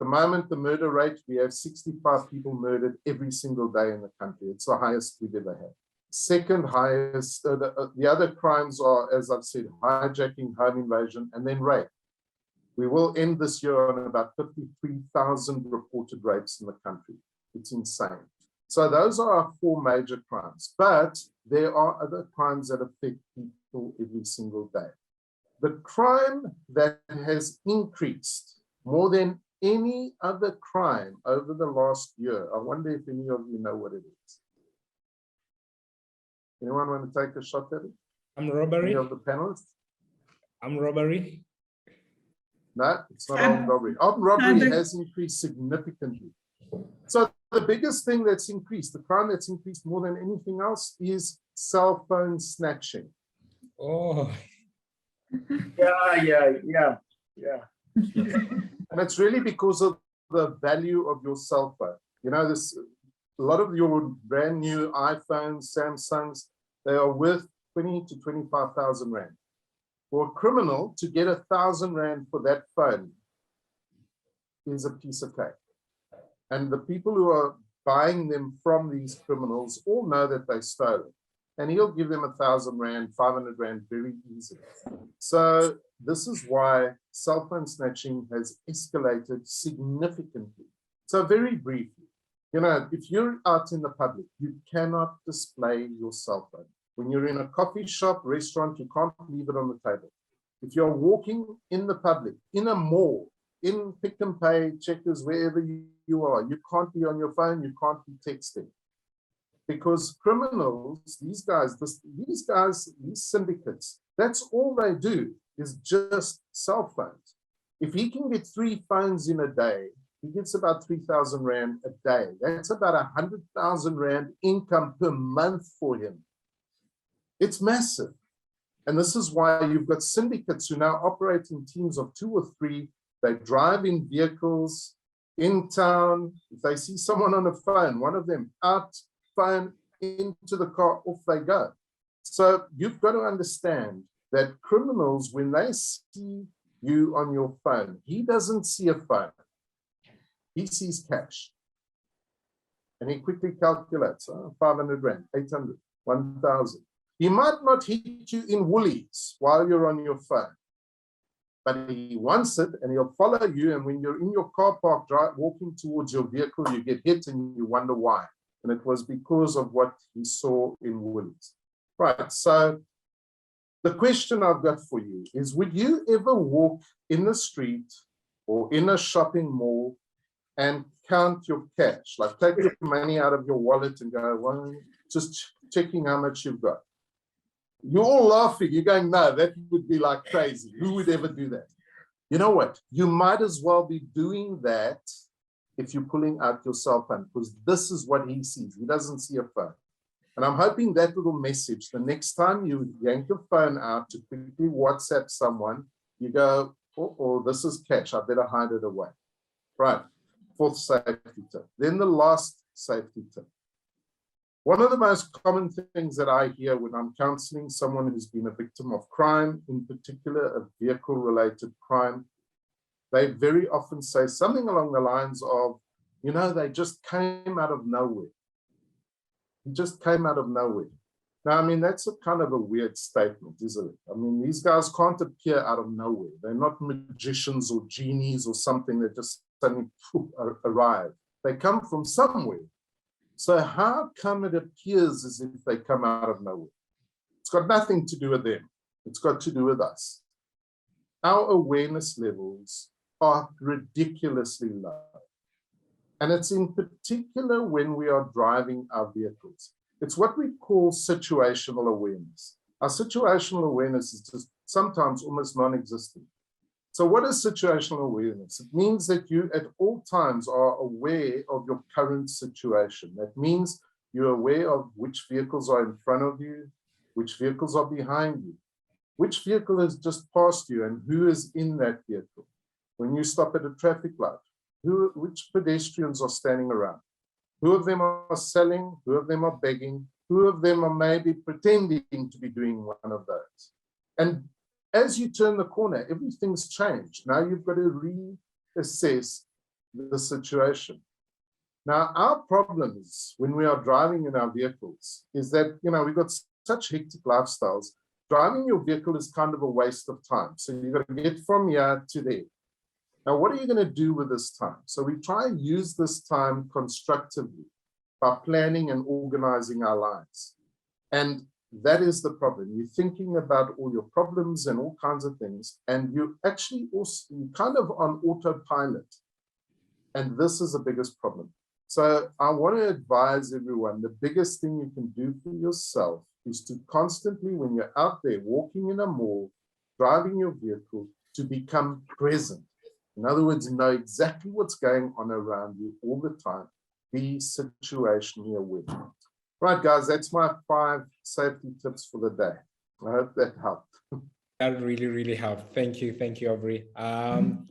At the moment, the murder rate, we have 65 people murdered every single day in the country. It's the highest we've ever had. Second highest, the other crimes are, as I've said, hijacking, home invasion, and then rape. We will end this year on about 53,000 reported rapes in the country. It's insane. So those are our four major crimes, but there are other crimes that affect people every single day. The crime that has increased more than any other crime over the last year? I wonder if any of you know what it is. Anyone want to take a shot at it? I'm robbery. Any of the panelists? I'm robbery. No, it's not armed robbery. Armed robbery has increased significantly. So the biggest thing that's increased, the crime that's increased more than anything else, is cell phone snatching. Oh. Yeah. And it's really because of the value of your cell phone. You know, this, a lot of your brand new iPhones, Samsungs, they are worth 20 to 25,000 Rand. For a criminal to get 1,000 Rand for that phone is a piece of cake. And the people who are buying them from these criminals all know that they stole it. And he'll give them 1,000 Rand, 500 Rand very easily. So this is why cell phone snatching has escalated significantly. So very briefly, you know, if you're out in the public, you cannot display your cell phone. When you're in a coffee shop, restaurant, you can't leave it on the table. If you're walking in the public, in a mall, in Pick and Pay, Checkers, wherever you are, you can't be on your phone, you can't be texting. Because criminals, these syndicates, that's all they do is just cell phones. If he can get 3 phones in a day, he gets about 3,000 Rand a day. That's about 100,000 Rand income per month for him. It's massive. And this is why you've got syndicates who now operate in teams of 2 or 3. They drive in vehicles in town. If they see someone on a phone, one of them out, phone into the car, off they go. So you've got to understand that criminals, when they see you on your phone, he doesn't see a phone. He sees cash. And he quickly calculates, 500 Rand, 800, 1,000. He might not hit you in Woolies while you're on your phone, but he wants it and he'll follow you. And when you're in your car park, walking towards your vehicle, you get hit and you wonder why. And it was because of what he saw in Woolies. Right, so the question I've got for you is, would you ever walk in the street or in a shopping mall and count your cash? Like take your money out of your wallet and go, well, just checking how much you've got. You're all laughing. You're going, no, that would be like crazy. Who would ever do that? You know what? You might as well be doing that if you're pulling out your cell phone, because this is what he sees. He doesn't see a phone. And I'm hoping that little message, the next time you yank your phone out to quickly WhatsApp someone, you go, oh, this is cash. I better hide it away. Right. 4th safety tip. Then the last safety tip. One of the most common things that I hear when I'm counseling someone who's been a victim of crime, in particular a vehicle-related crime, they very often say something along the lines of, you know, they just came out of nowhere. He just came out of nowhere. Now, I mean, that's a kind of a weird statement, isn't it? I mean, these guys can't appear out of nowhere. They're not magicians or genies or something that just suddenly arrive. They come from somewhere. So how come it appears as if they come out of nowhere? It's got nothing to do with them. It's got to do with us. Our awareness levels are ridiculously low. And it's in particular when we are driving our vehicles. It's what we call situational awareness. Our situational awareness is just sometimes almost non-existent. So what is situational awareness? It means that you at all times are aware of your current situation. That means you're aware of which vehicles are in front of you, which vehicles are behind you, which vehicle has just passed you and who is in that vehicle. When you stop at a traffic light, which pedestrians are standing around, who of them are selling, who of them are begging, who of them are maybe pretending to be doing one of those. And as you turn the corner, everything's changed. Now you've got to reassess the situation. Now, our problems when we are driving in our vehicles is that, you know, we've got such hectic lifestyles. Driving your vehicle is kind of a waste of time. So you've got to get from here to there. Now, what are you going to do with this time? So we try and use this time constructively by planning and organizing our lives. And that is the problem. You're thinking about all your problems and all kinds of things, and you actually also kind of on autopilot. And this is the biggest problem. So I want to advise everyone, the biggest thing you can do for yourself is to constantly, when you're out there walking in a mall, driving your vehicle, to become present. In other words, know exactly what's going on around you all the time. Be situationally aware. Right, guys, that's my 5 safety tips for the day. I hope that helped. That really helped. Thank you, Aubrey. And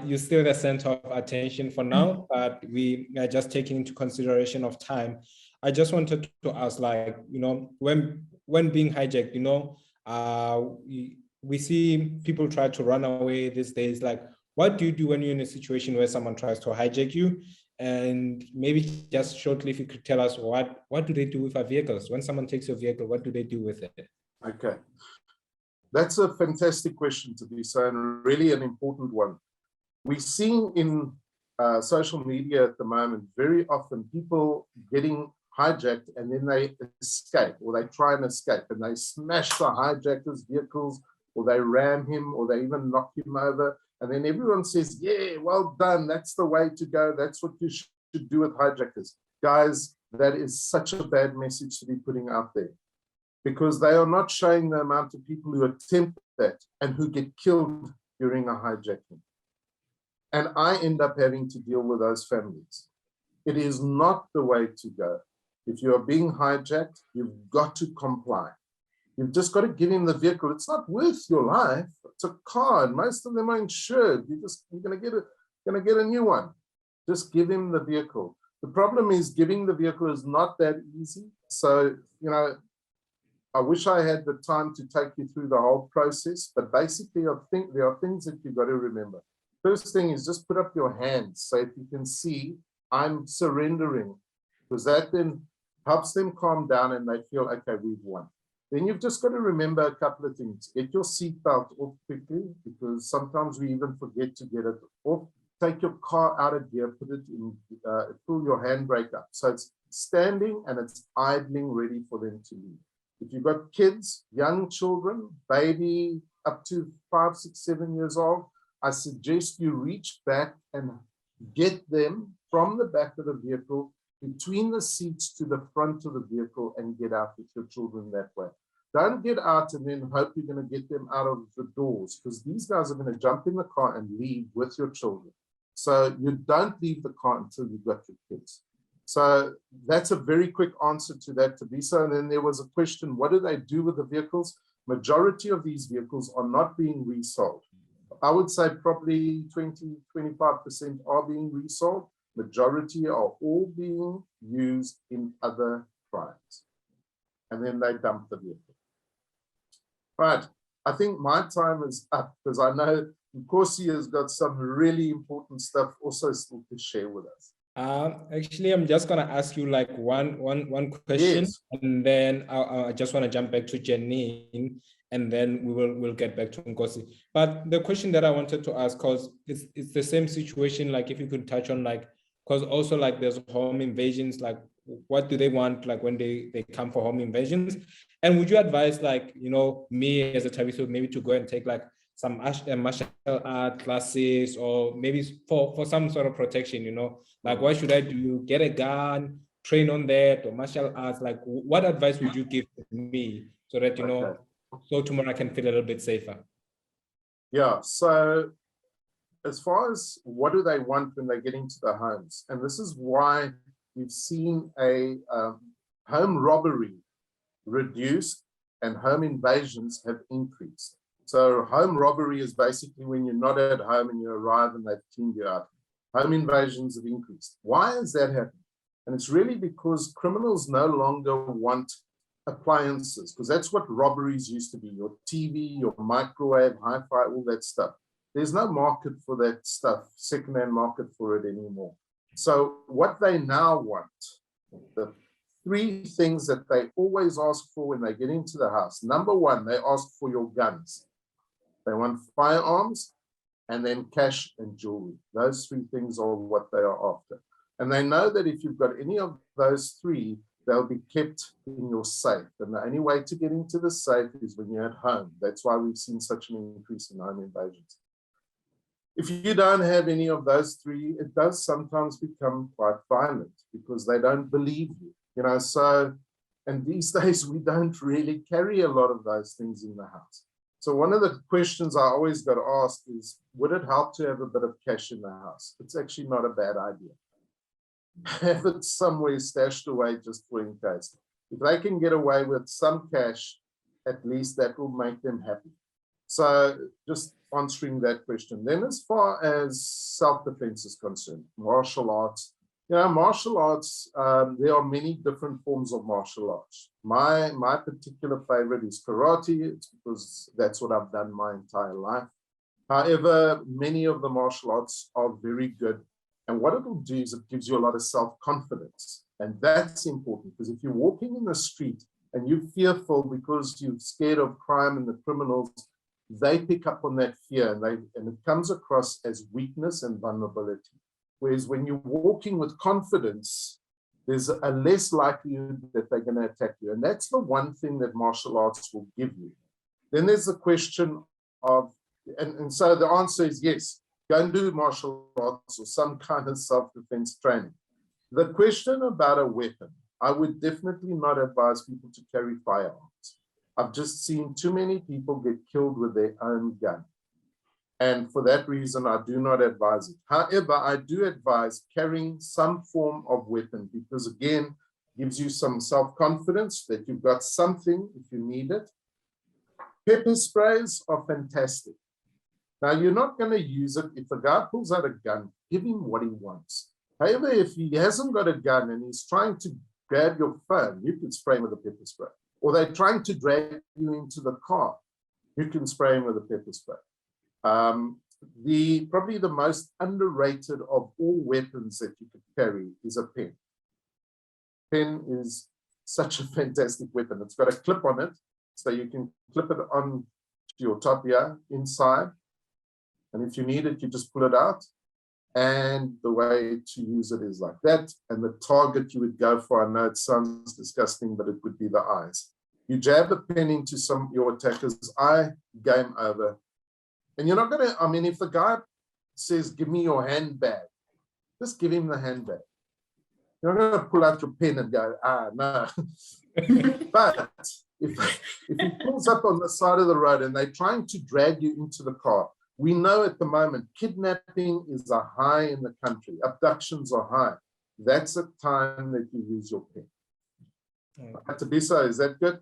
you still the center of attention for now, but we are just taking into consideration of time. I just wanted to ask, like, you know, when being hijacked, you know, we see people try to run away these days. Like, what do you do when you're in a situation where someone tries to hijack you? And maybe just shortly, if you could tell us what do they do with our vehicles? When someone takes your vehicle, what do they do with it? Okay. That's a fantastic question, Petersey, and really an important one. We're seeing in social media at the moment, very often people getting hijacked and then they escape, or they try and escape, and they smash the hijacker's vehicles, or they ram him, or they even knock him over. And then everyone says, yeah, well done. That's the way to go. That's what you should do with hijackers. Guys, that is such a bad message to be putting out there, because they are not showing the amount of people who attempt that and who get killed during a hijacking. And I end up having to deal with those families. It is not the way to go. If you are being hijacked, you've got to comply. You've just got to give him the vehicle. It's not worth your life. It's a car, and most of them are insured. You're going to get a new one. Just give him the vehicle. The problem is giving the vehicle is not that easy. So, you know, I wish I had the time to take you through the whole process, but basically I think there are things that you've got to remember. First thing is just put up your hands so if you can see I'm surrendering, because that then helps them calm down and they feel, okay, we've won. Then you've just got to remember a couple of things. Get your seatbelt off quickly, because sometimes we even forget to get it off. Take your car out of gear, put it in, pull your handbrake up. So it's standing and it's idling, ready for them to leave. If you've got kids, young children, baby up to 5, 6, 7 years old, I suggest you reach back and get them from the back of the vehicle between the seats to the front of the vehicle and get out with your children that way. Don't get out and then hope you're going to get them out of the doors, because these guys are going to jump in the car and leave with your children. So you don't leave the car until you've got your kids. So that's a very quick answer to that, Petersey. And then there was a question, what do they do with the vehicles? Majority of these vehicles are not being resold. I would say probably 20–25% are being resold. Majority are all being used in other crimes. And then they dump the vehicle. Right, I think my time is up, because I know Nkosi has got some really important stuff also still to share with us. Actually, I'm just gonna ask you like one question, yes. And then I just want to jump back to Janine, and then we'll get back to Nkosi. But the question that I wanted to ask, because it's the same situation, like if you could touch on, like, because also like there's home invasions, like what do they want, like when they come for home invasions? And would you advise, like, you know, me as a Tabiso maybe to go and take like some martial art classes, or maybe for some sort of protection, you know, like what should I do? Get a gun, train on that, or martial arts? Like what advice would you give me so that, you know, so tomorrow I can feel a little bit safer? Yeah, so as far as what do they want when they get into the homes, and this is why we've seen a home robbery reduced and home invasions have increased. So home robbery is basically when you're not at home and you arrive and they've cleaned you out. Home invasions have increased. Why is that happening? And it's really because criminals no longer want appliances, because that's what robberies used to be, your TV, your microwave, hi-fi, all that stuff. There's no market for that stuff, second-hand market for it anymore. So what they now want, the 3 things that they always ask for when they get into the house. Number 1, they ask for your guns. They want firearms, and then cash and jewelry. Those 3 things are what they are after. And they know that if you've got any of those 3, they'll be kept in your safe. And the only way to get into the safe is when you're at home. That's why we've seen such an increase in home invasions. If you don't have any of those three, it does sometimes become quite violent because they don't believe you, you know. So, and these days we don't really carry a lot of those things in the house. So one of the questions I always got asked is, would it help to have a bit of cash in the house? It's actually not a bad idea. Have it somewhere stashed away just for in case. If they can get away with some cash, at least that will make them happy. So just answering that question. Then as far as self-defense is concerned, martial arts, you know, martial arts, there are many different forms of martial arts. My particular favorite is karate. It's because that's what I've done my entire life. However, many of the martial arts are very good. And what it will do is it gives you a lot of self-confidence. And that's important, because if you're walking in the street and you're fearful because you're scared of crime and the criminals, they pick up on that fear, and it comes across as weakness and vulnerability. Whereas when you're walking with confidence, there's a less likelihood that they're going to attack you. And that's the one thing that martial arts will give you. Then there's the question of, and so the answer is yes, go and do martial arts or some kind of self-defense training. The question about a weapon, I would definitely not advise people to carry firearms. I've just seen too many people get killed with their own gun. And for that reason, I do not advise it. However, I do advise carrying some form of weapon because, again, gives you some self-confidence that you've got something if you need it. Pepper sprays are fantastic. Now, you're not going to use it. If a guy pulls out a gun, give him what he wants. However, if he hasn't got a gun and he's trying to grab your phone, you can spray him with a pepper spray. Or they're trying to drag you into the car, you can spray him with a pepper spray. Probably the most underrated of all weapons that you could carry is a pen. Pen is such a fantastic weapon. It's got a clip on it, so you can clip it on to your top here, inside. And if you need it, you just pull it out. And the way to use it is like that. And the target you would go for, I know it sounds disgusting, but it would be the eyes. You jab the pen into your attacker's eye, game over. And you're not going to, I mean, if the guy says, give me your handbag, just give him the handbag. You're not going to pull out your pen and go, no. But if he pulls up on the side of the road and they're trying to drag you into the car, we know at the moment kidnapping is a high in the country. Abductions are high. That's a time that you use your pen. Tabisa, is that good?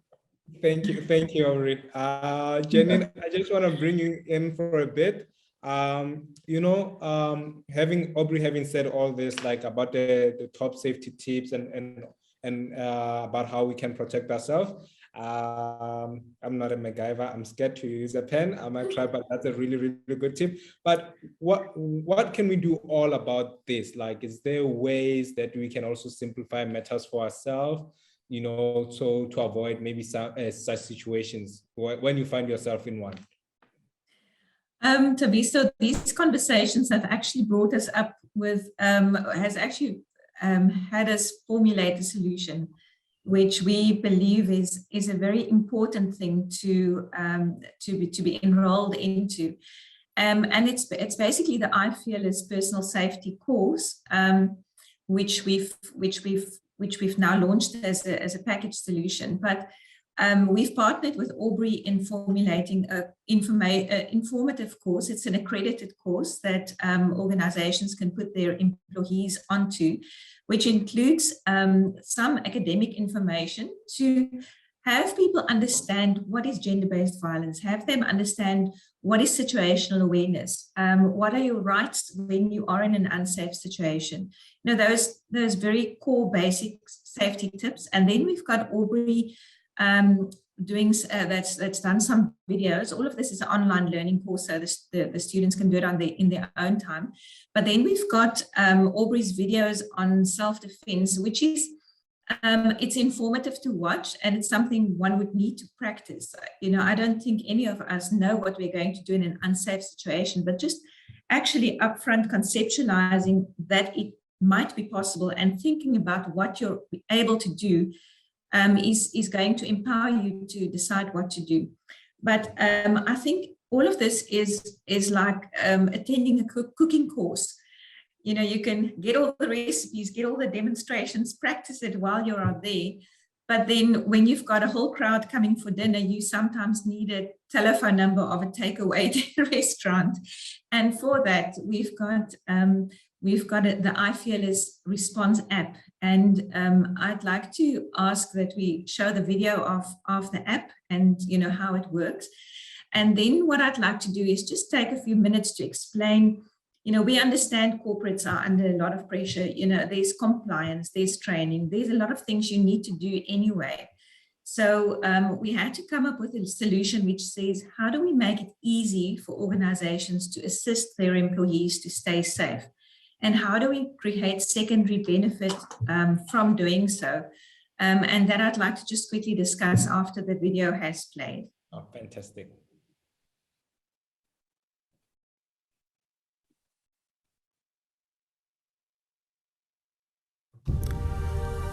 Thank you, Aubrey. Janine, I just want to bring you in for a bit. Having Aubrey said all this, like about the top safety tips and about how we can protect ourselves. I'm not a MacGyver. I'm scared to use a pen. I might try, but that's a really, really good tip. But what can we do all about this? Like, is there ways that we can also simplify matters for ourselves? So to avoid maybe such situations when you find yourself in one. Tabisa, these conversations have actually brought us up with, has actually had us formulate a solution, which we believe is a very important thing to be enrolled into. And it's basically the I Fearless personal safety course, which we've now launched as a package solution. But we've partnered with Aubrey in formulating an informative course. It's an accredited course that organizations can put their employees onto, which includes some academic information to have people understand what is gender-based violence, have them understand what is situational awareness, what are your rights when you are in an unsafe situation. Those very core basic safety tips. And then we've got Aubrey that's done some videos. All of this is an online learning course, so the students can do it in their own time. But then we've got Aubrey's videos on self-defense, which is it's informative to watch, and it's something one would need to practice. I don't think any of us know what we're going to do in an unsafe situation, but just actually upfront conceptualizing that it might be possible and thinking about what you're able to do is going to empower you to decide what to do. But I think all of this is like attending a cooking course. You know, you can get all the recipes, get all the demonstrations, practice it while you're out there. But then when you've got a whole crowd coming for dinner, you sometimes need a telephone number of a takeaway restaurant. And for that, we've got the iFearless Response app. And I'd like to ask that we show the video of the app and, you know, how it works. And then what I'd like to do is just take a few minutes to explain. You know, we understand corporates are under a lot of pressure. You know, there's compliance, there's training, there's a lot of things you need to do anyway. So we had to come up with a solution which says, how do we make it easy for organizations to assist their employees to stay safe? And how do we create secondary benefit from doing so? And that I'd like to just quickly discuss after the video has played. Oh, fantastic.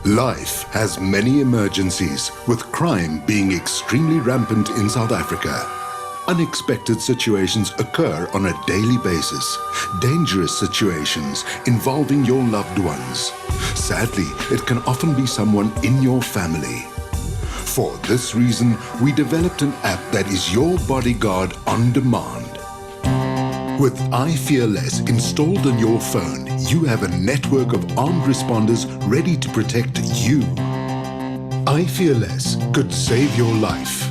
Life has many emergencies, with crime being extremely rampant in South Africa. Unexpected situations occur on a daily basis, dangerous situations involving your loved ones. Sadly, it can often be someone in your family. For this reason, we developed an app that is your bodyguard on demand. With iFearless installed on your phone, you have a network of armed responders ready to protect you. iFearless could save your life.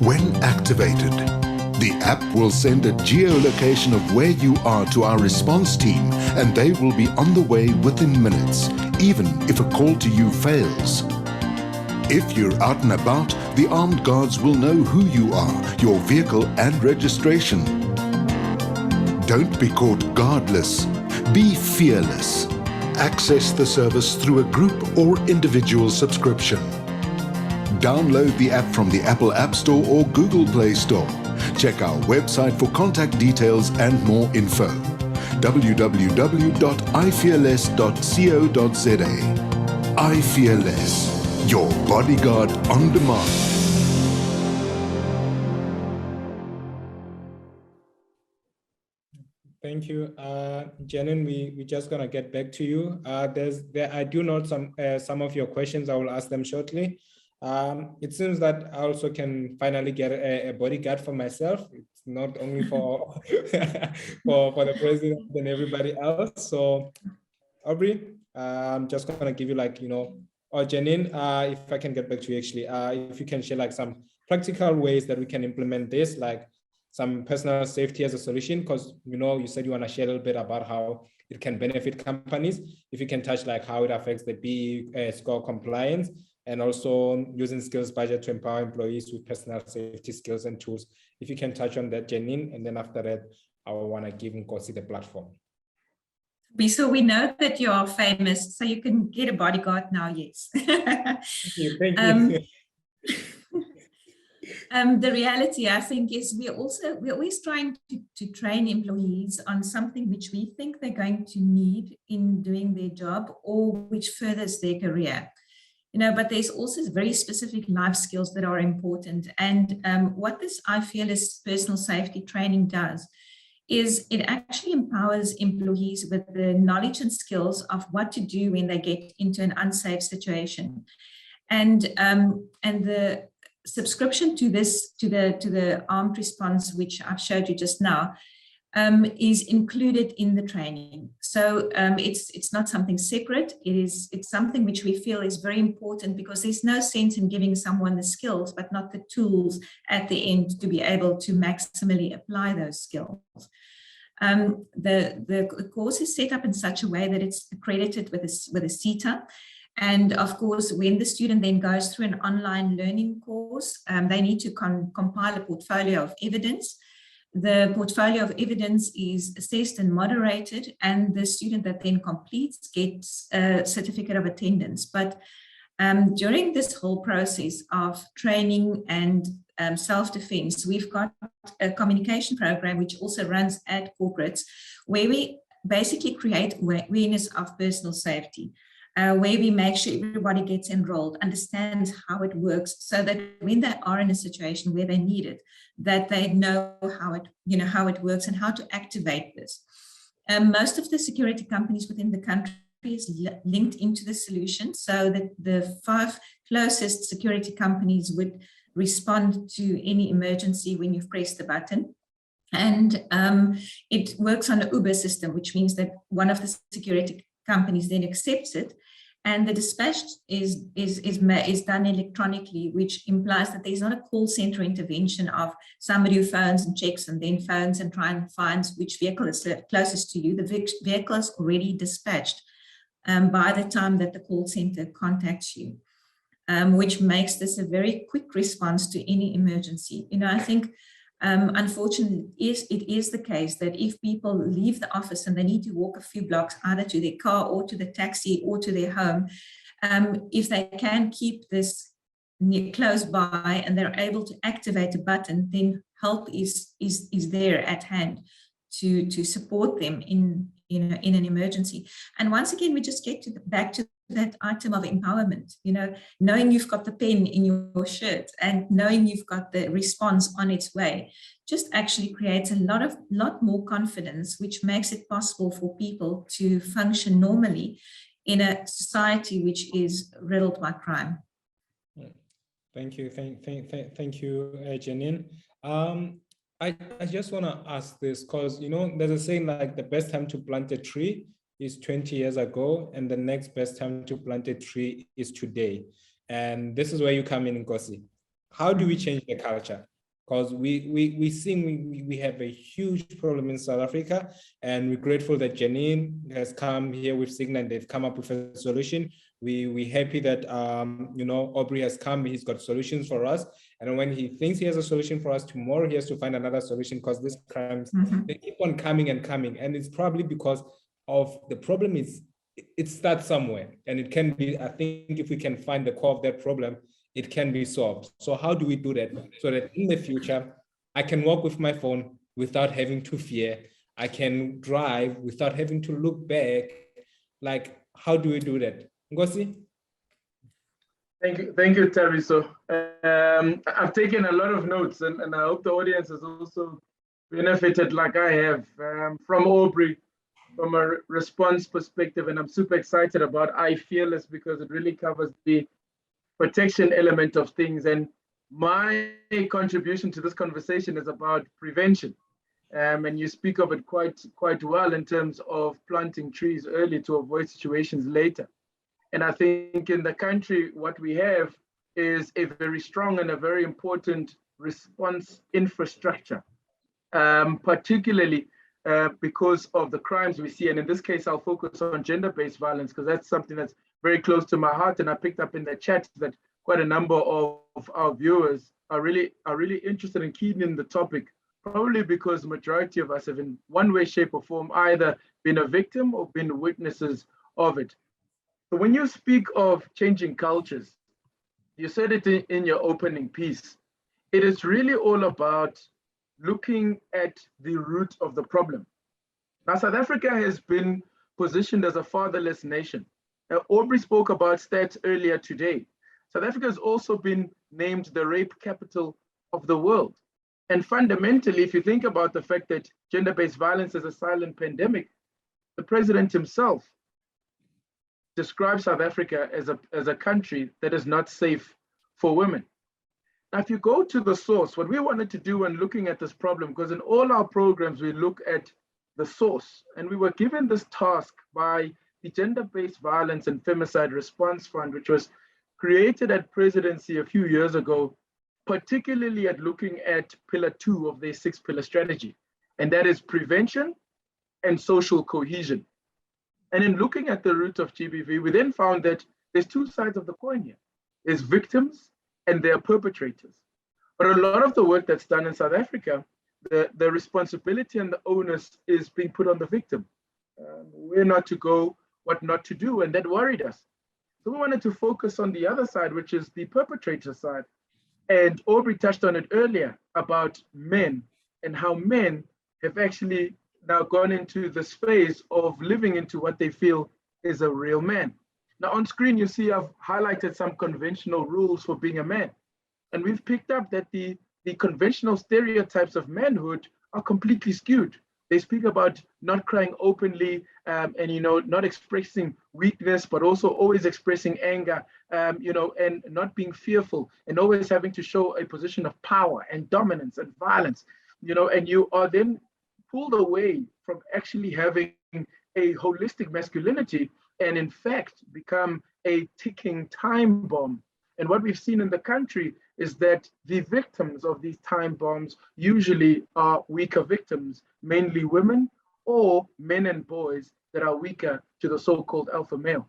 When activated, the app will send a geolocation of where you are to our response team, and they will be on the way within minutes, even if a call to you fails. If you're out and about, the armed guards will know who you are, your vehicle and registration. Don't be caught guardless. Be fearless. Access the service through a group or individual subscription. Download the app from the Apple App Store or Google Play Store. Check our website for contact details and more info. www.ifearless.co.za. iFearless, your bodyguard on demand. Thank you, Janine. We're just gonna get back to you. I do note some of your questions. I will ask them shortly. It seems that I also can finally get a bodyguard for myself. It's not only for for the president and everybody else. So, Aubrey, I'm just gonna give you or Janine, if I can get back to you actually, if you can share some practical ways that we can implement this, some personal safety as a solution, because you said you want to share a little bit about how it can benefit companies. If you can touch how it affects the B score compliance, and also using skills budget to empower employees with personal safety skills and tools. If you can touch on that, Janine, and then after that, I will want to give Nkosi the platform. So we know that you are famous, so you can get a bodyguard now, yes. Thank you. Thank you. The reality, I think, is we're always trying to train employees on something which we think they're going to need in doing their job or which furthers their career. But there's also very specific life skills that are important. And what this iFearless personal safety training does is it actually empowers employees with the knowledge and skills of what to do when they get into an unsafe situation. And the subscription to the armed response, which I've showed you just now, is included in the training. So it's not something separate. It's something which we feel is very important, because there's no sense in giving someone the skills but not the tools at the end to be able to maximally apply those skills. The course is set up in such a way that it's accredited with a CETA. And of course, when the student then goes through an online learning course, they need to compile a portfolio of evidence. The portfolio of evidence is assessed and moderated, and the student that then completes gets a certificate of attendance. But during this whole process of training and self-defense, we've got a communication program which also runs at corporates, where we basically create awareness of personal safety. where we make sure everybody gets enrolled, understands how it works, so that when they are in a situation where they need it, that they know how it works and how to activate this. Most of the security companies within the country is linked into the solution, so that the 5 closest security companies would respond to any emergency when you've pressed the button. And it works on an Uber system, which means that one of the security companies then accepts it, and the dispatch is done electronically, which implies that there's not a call center intervention of somebody who phones and checks and then phones and try and finds which vehicle is closest to you. The vehicle is already dispatched by the time that the call center contacts you, which makes this a very quick response to any emergency. I think unfortunately, it is the case that if people leave the office and they need to walk a few blocks either to their car or to the taxi or to their home, if they can keep this close by and they're able to activate a button, then help is there at hand to support them in an emergency. And once again, we just get back to that item of empowerment, knowing you've got the pen in your shirt and knowing you've got the response on its way, just actually creates a lot more confidence, which makes it possible for people to function normally in a society which is riddled by crime. Thank you, thank you, Janine. I just want to ask this because, there's a saying like the best time to plant a tree is 20 years ago, and the next best time to plant a tree is today. And this is where you come in, Nkosi. How do we change the culture? Because we have a huge problem in South Africa, and we're grateful that Janine has come here with Signa and they've come up with a solution. We're happy that Aubrey has come, he's got solutions for us. And when he thinks he has a solution for us, tomorrow he has to find another solution, because these crimes, they keep on coming and coming. And it's probably because of the problem is it starts somewhere, and it can be, I think if we can find the core of that problem, it can be solved. So how do we do that so that in the future I can walk with my phone without having to fear, I can drive without having to look back? Like, how do we do that? Ngosi? Thank you, Tariso. I've taken a lot of notes, and I hope the audience has also benefited like I have from Aubrey, from a response perspective. And I'm super excited about I Fearless because it really covers the protection element of things. And my contribution to this conversation is about prevention. And you speak of it quite well in terms of planting trees early to avoid situations later. And I think in the country, what we have is a very strong and a very important response infrastructure, particularly because of the crimes we see. And in this case, I'll focus on gender-based violence because that's something that's very close to my heart. And I picked up in the chat that quite a number of our viewers are really interested and keen in the topic, probably because the majority of us have in one way, shape or form either been a victim or been witnesses of it. So when you speak of changing cultures, you said it in your opening piece, it is really all about looking at the root of the problem. Now, South Africa has been positioned as a fatherless nation. Aubrey spoke about stats earlier today. South Africa has also been named the rape capital of the world. And fundamentally, if you think about the fact that gender-based violence is a silent pandemic, the president himself describes South Africa as a country that is not safe for women. Now, if you go to the source, what we wanted to do when looking at this problem, because in all our programs, we look at the source, and we were given this task by the Gender-Based Violence and Femicide Response Fund, which was created at Presidency a few years ago, particularly at looking at pillar 2 of their 6-pillar strategy, and that is prevention and social cohesion. And in looking at the root of GBV, we then found that there's 2 sides of the coin here. There's victims and there are perpetrators. But a lot of the work that's done in South Africa, the responsibility and the onus is being put on the victim. Where not to go, what not to do, and that worried us. So we wanted to focus on the other side, which is the perpetrator side. And Aubrey touched on it earlier about men and how men have actually now gone into this phase of living into what they feel is a real man. Now on screen, you see I've highlighted some conventional rules for being a man. And we've picked up that the conventional stereotypes of manhood are completely skewed. They speak about not crying openly and, not expressing weakness, but also always expressing anger, and not being fearful and always having to show a position of power and dominance and violence, and you are then pulled away from actually having a holistic masculinity and in fact become a ticking time bomb. And what we've seen in the country is that the victims of these time bombs usually are weaker victims, mainly women or men and boys that are weaker to the so-called alpha male.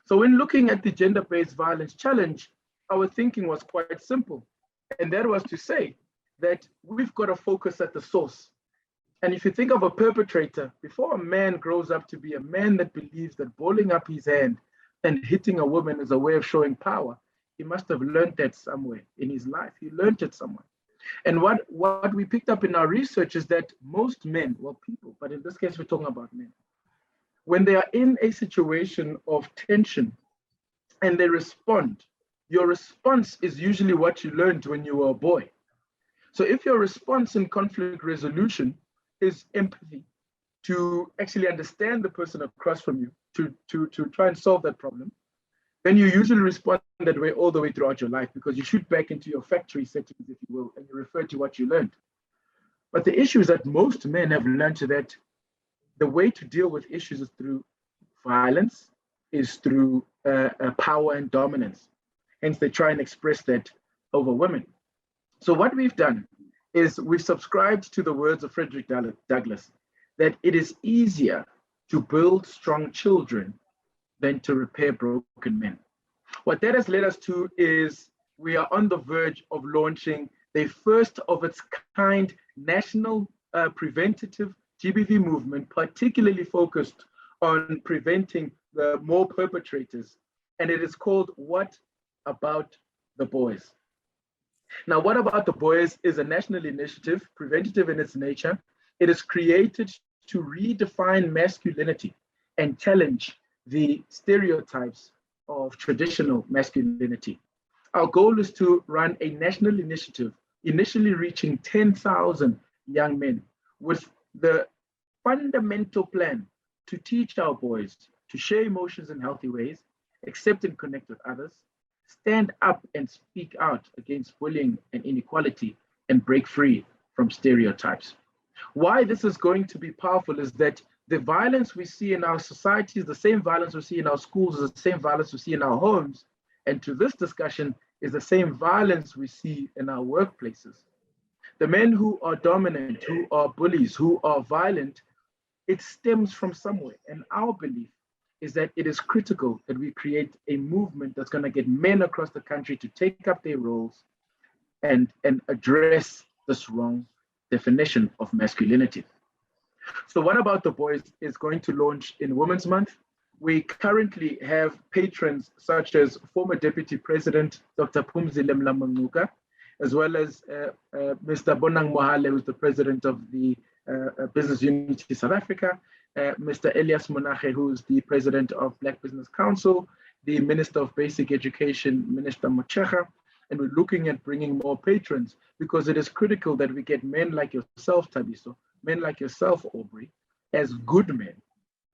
So when looking at the gender-based violence challenge, our thinking was quite simple. And that was to say that we've got to focus at the source. And if you think of a perpetrator, before a man grows up to be a man that believes that balling up his hand and hitting a woman is a way of showing power, he must have learned that somewhere in his life. He learned it somewhere. And what we picked up in our research is that most men, well, people, but in this case, we're talking about men, when they are in a situation of tension and they respond, your response is usually what you learned when you were a boy. So if your response in conflict resolution is empathy, to actually understand the person across from you, to try and solve that problem, then you usually respond that way all the way throughout your life, because you shoot back into your factory settings, if you will, and you refer to what you learned. But the issue is that most men have learned that the way to deal with issues is through violence, is through power and dominance. Hence, they try and express that over women. So what we've done is we've subscribed to the words of Frederick Douglass, that it is easier to build strong children than to repair broken men. What that has led us to is we are on the verge of launching the first of its kind national preventative GBV movement, particularly focused on preventing more perpetrators. And it is called What About the Boys? Now, What About the Boys is a national initiative, preventative in its nature. It is created to redefine masculinity and challenge the stereotypes of traditional masculinity. Our goal is to run a national initiative, initially reaching 10,000 young men, with the fundamental plan to teach our boys to share emotions in healthy ways, accept and connect with others, stand up and speak out against bullying and inequality, and break free from stereotypes. Why this is going to be powerful is that the violence we see in our society is the same violence we see in our schools, is the same violence we see in our homes. And to this discussion is the same violence we see in our workplaces. The men who are dominant, who are bullies, who are violent, it stems from somewhere. And our belief is that it is critical that we create a movement that's going to get men across the country to take up their roles and address this wrong definition of masculinity. So What About the Boys is going to launch in Women's Month. We currently have patrons such as former Deputy President, Dr. Phumzile Mlamangcuka, as well as Mr. Bonang Mohale, who's the President of the Business Unity South Africa, Mr. Elias Monache, who's the President of Black Business Council, the Minister of Basic Education, Minister Mochecha, and we're looking at bringing more patrons because it is critical that we get men like yourself, Thabiso, men like yourself, Aubrey, as good men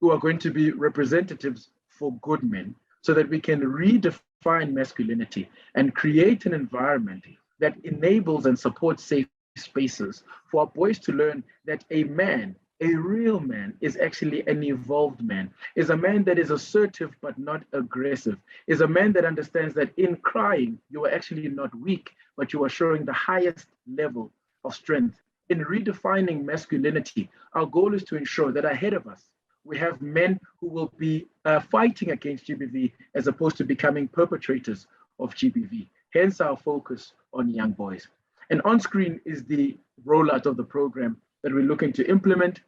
who are going to be representatives for good men, so that we can redefine masculinity and create an environment that enables and supports safe spaces for our boys to learn that a man, a real man, is actually an evolved man, is a man that is assertive but not aggressive, is a man that understands that in crying, you are actually not weak, but you are showing the highest level of strength. In redefining masculinity, our goal is to ensure that ahead of us, we have men who will be fighting against GBV as opposed to becoming perpetrators of GBV. Hence our focus on young boys. And on screen is the rollout of the program that we're looking to implement.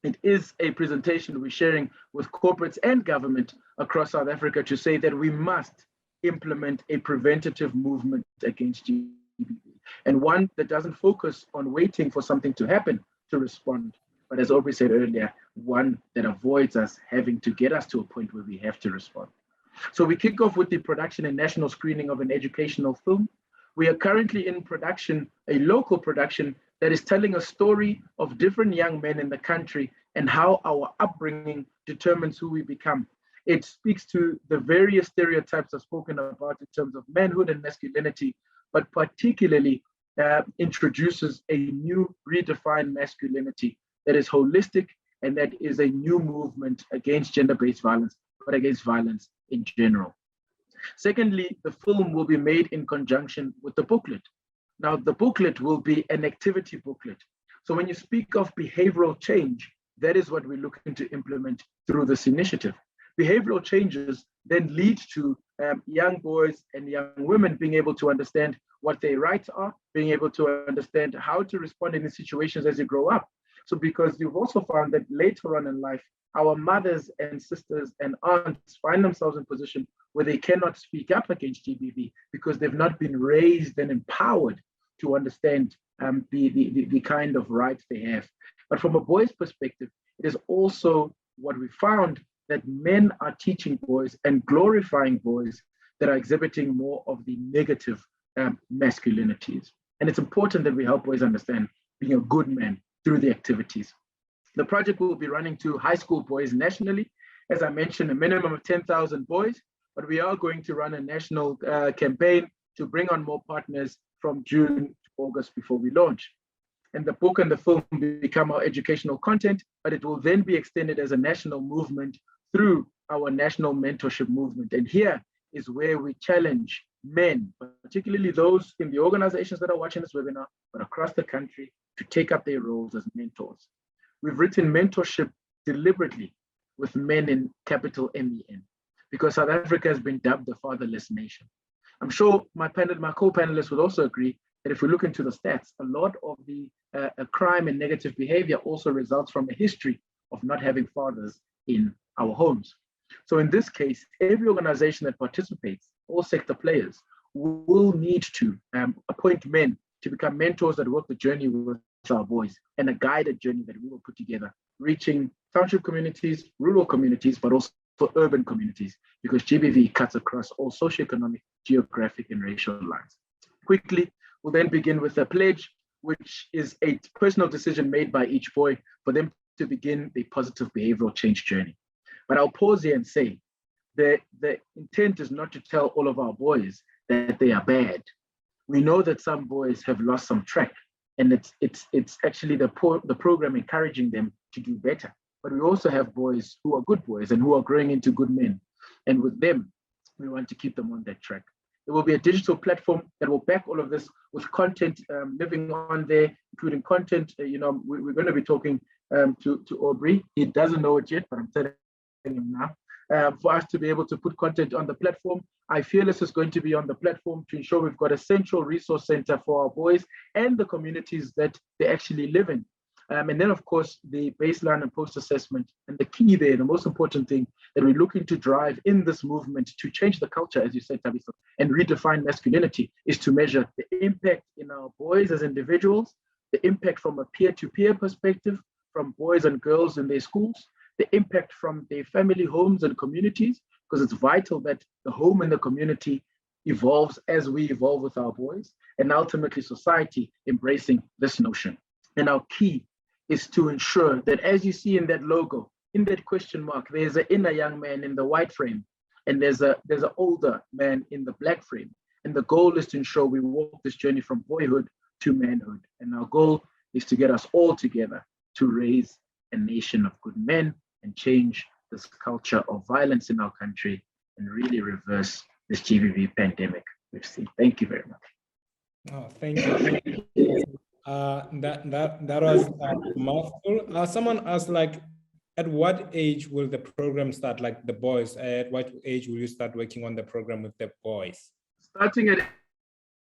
It is a presentation we're sharing with corporates and government across South Africa to say that we must implement a preventative movement against GBV, and one that doesn't focus on waiting for something to happen to respond, but as Aubrey said earlier, one that avoids us having to get us to a point where we have to respond. So we kick off with the production and national screening of an educational film. We are currently in production, a local production that is telling a story of different young men in the country and how our upbringing determines who we become. It speaks to the various stereotypes I've spoken about in terms of manhood and masculinity, but particularly introduces a new redefined masculinity that is holistic and that is a new movement against gender-based violence, but against violence in general. Secondly, the film will be made in conjunction with the booklet. Now, the booklet will be an activity booklet. So when you speak of behavioral change, that is what we're looking to implement through this initiative. Behavioral changes then lead to young boys and young women being able to understand what their rights are, being able to understand how to respond in these situations as they grow up. So because you've also found that later on in life, our mothers and sisters and aunts find themselves in a position where they cannot speak up against GBV because they've not been raised and empowered to understand the kind of rights they have. But from a boy's perspective, it is also what we found that men are teaching boys and glorifying boys that are exhibiting more of the negative masculinities. And it's important that we help boys understand being a good man through the activities. The project will be running to high school boys nationally. As I mentioned, a minimum of 10,000 boys, but we are going to run a national campaign to bring on more partners from June to August before we launch. And the book and the film become our educational content, but it will then be extended as a national movement through our national mentorship movement. And here is where we challenge men, particularly those in the organizations that are watching this webinar, but across the country, to take up their roles as mentors. We've written mentorship deliberately with men in capital MEN, because South Africa has been dubbed the fatherless nation. I'm sure my co-panelists would also agree that if we look into the stats, a lot of the crime and negative behavior also results from a history of not having fathers in our homes. So in this case, every organization that participates, all sector players, will need to appoint men to become mentors that walk the journey with our boys, and a guided journey that we will put together, reaching township communities, rural communities, but also for urban communities, because GBV cuts across all socio-economic, geographic, and racial lines. Quickly, we'll then begin with a pledge, which is a personal decision made by each boy for them to begin the positive behavioral change journey. But I'll pause here and say that the intent is not to tell all of our boys that they are bad. We know that some boys have lost some track, and it's actually the program encouraging them to do better. But we also have boys who are good boys and who are growing into good men. And with them, we want to keep them on that track. There will be a digital platform that will back all of this with content living on there, including content. We're going to be talking to Aubrey. He doesn't know it yet, but I'm telling him now. For us to be able to put content on the platform, iFearless is going to be on the platform to ensure we've got a central resource center for our boys and the communities that they actually live in. And then, of course, the baseline and post-assessment. And the key there, the most important thing that we're looking to drive in this movement to change the culture, as you said, Tabitha, and redefine masculinity, is to measure the impact in our boys as individuals, the impact from a peer-to-peer perspective, from boys and girls in their schools, the impact from their family homes and communities, because it's vital that the home and the community evolves as we evolve with our boys, and ultimately society embracing this notion. And our key is to ensure that, as you see in that logo, in that question mark, there's an inner young man in the white frame, and there's an older man in the black frame. And the goal is to ensure we walk this journey from boyhood to manhood. And our goal is to get us all together to raise a nation of good men and change this culture of violence in our country and really reverse this GBV pandemic we've seen. Thank you very much. Oh, thank you. That was a mouthful. Someone asked, like, at what age will the program start? Like the boys, at what age will you start working on the program with the boys? Starting at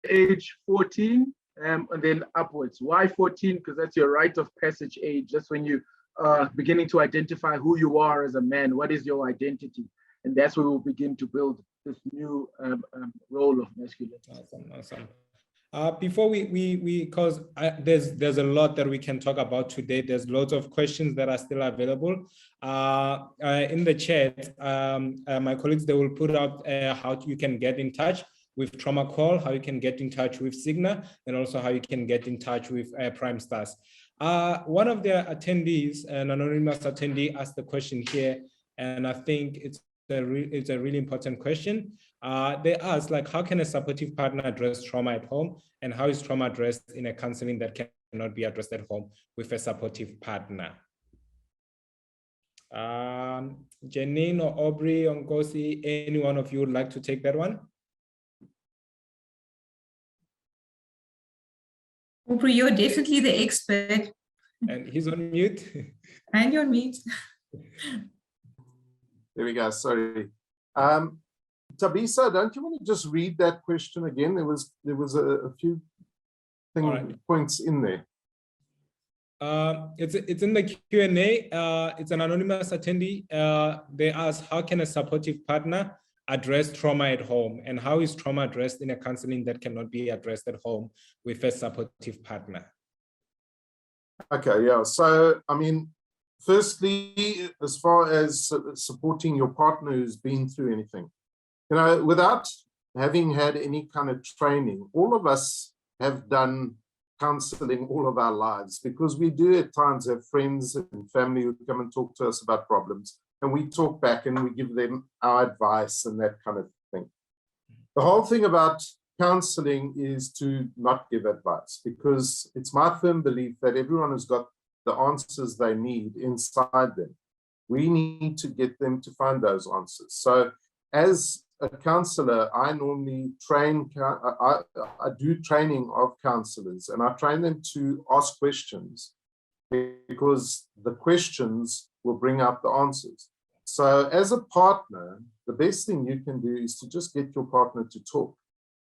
age 14 and then upwards. Why 14? Because that's your rite of passage age. That's when you are beginning to identify who you are as a man. What is your identity? And that's where we'll begin to build this new role of masculinity. Awesome. Before because there's a lot that we can talk about today. There's loads of questions that are still available in the chat. My colleagues, they will put out how you can get in touch with Trauma Call, how you can get in touch with Cigna, and also how you can get in touch with Prime Stars. One of the attendees, an anonymous attendee, asked the question here, and I think it's a really important question. They ask, like, how can a supportive partner address trauma at home, and how is trauma addressed in a counseling that cannot be addressed at home with a supportive partner? Janine or Aubrey or Nkosi, any one of you would like to take that one? Aubrey, you're definitely the expert. And he's on mute. And you're on mute. There we go, sorry. Tabisa, don't you want to just read that question again? There was a few points in there. It's in the Q&A. It's an anonymous attendee. They ask, how can a supportive partner address trauma at home, and how is trauma addressed in a counseling that cannot be addressed at home with a supportive partner? Okay, yeah. So, I mean, firstly, as far as supporting your partner who's been through anything, you know, without having had any kind of training, all of us have done counseling all of our lives, because we do at times have friends and family who come and talk to us about problems, and we talk back and we give them our advice and that kind of thing. The whole thing about counseling is to not give advice, because it's my firm belief that everyone has got the answers they need inside them. We need to get them to find those answers. So as a counselor, I normally train, I do training of counselors, and I train them to ask questions, because the questions will bring out the answers. So as a partner, the best thing you can do is to just get your partner to talk.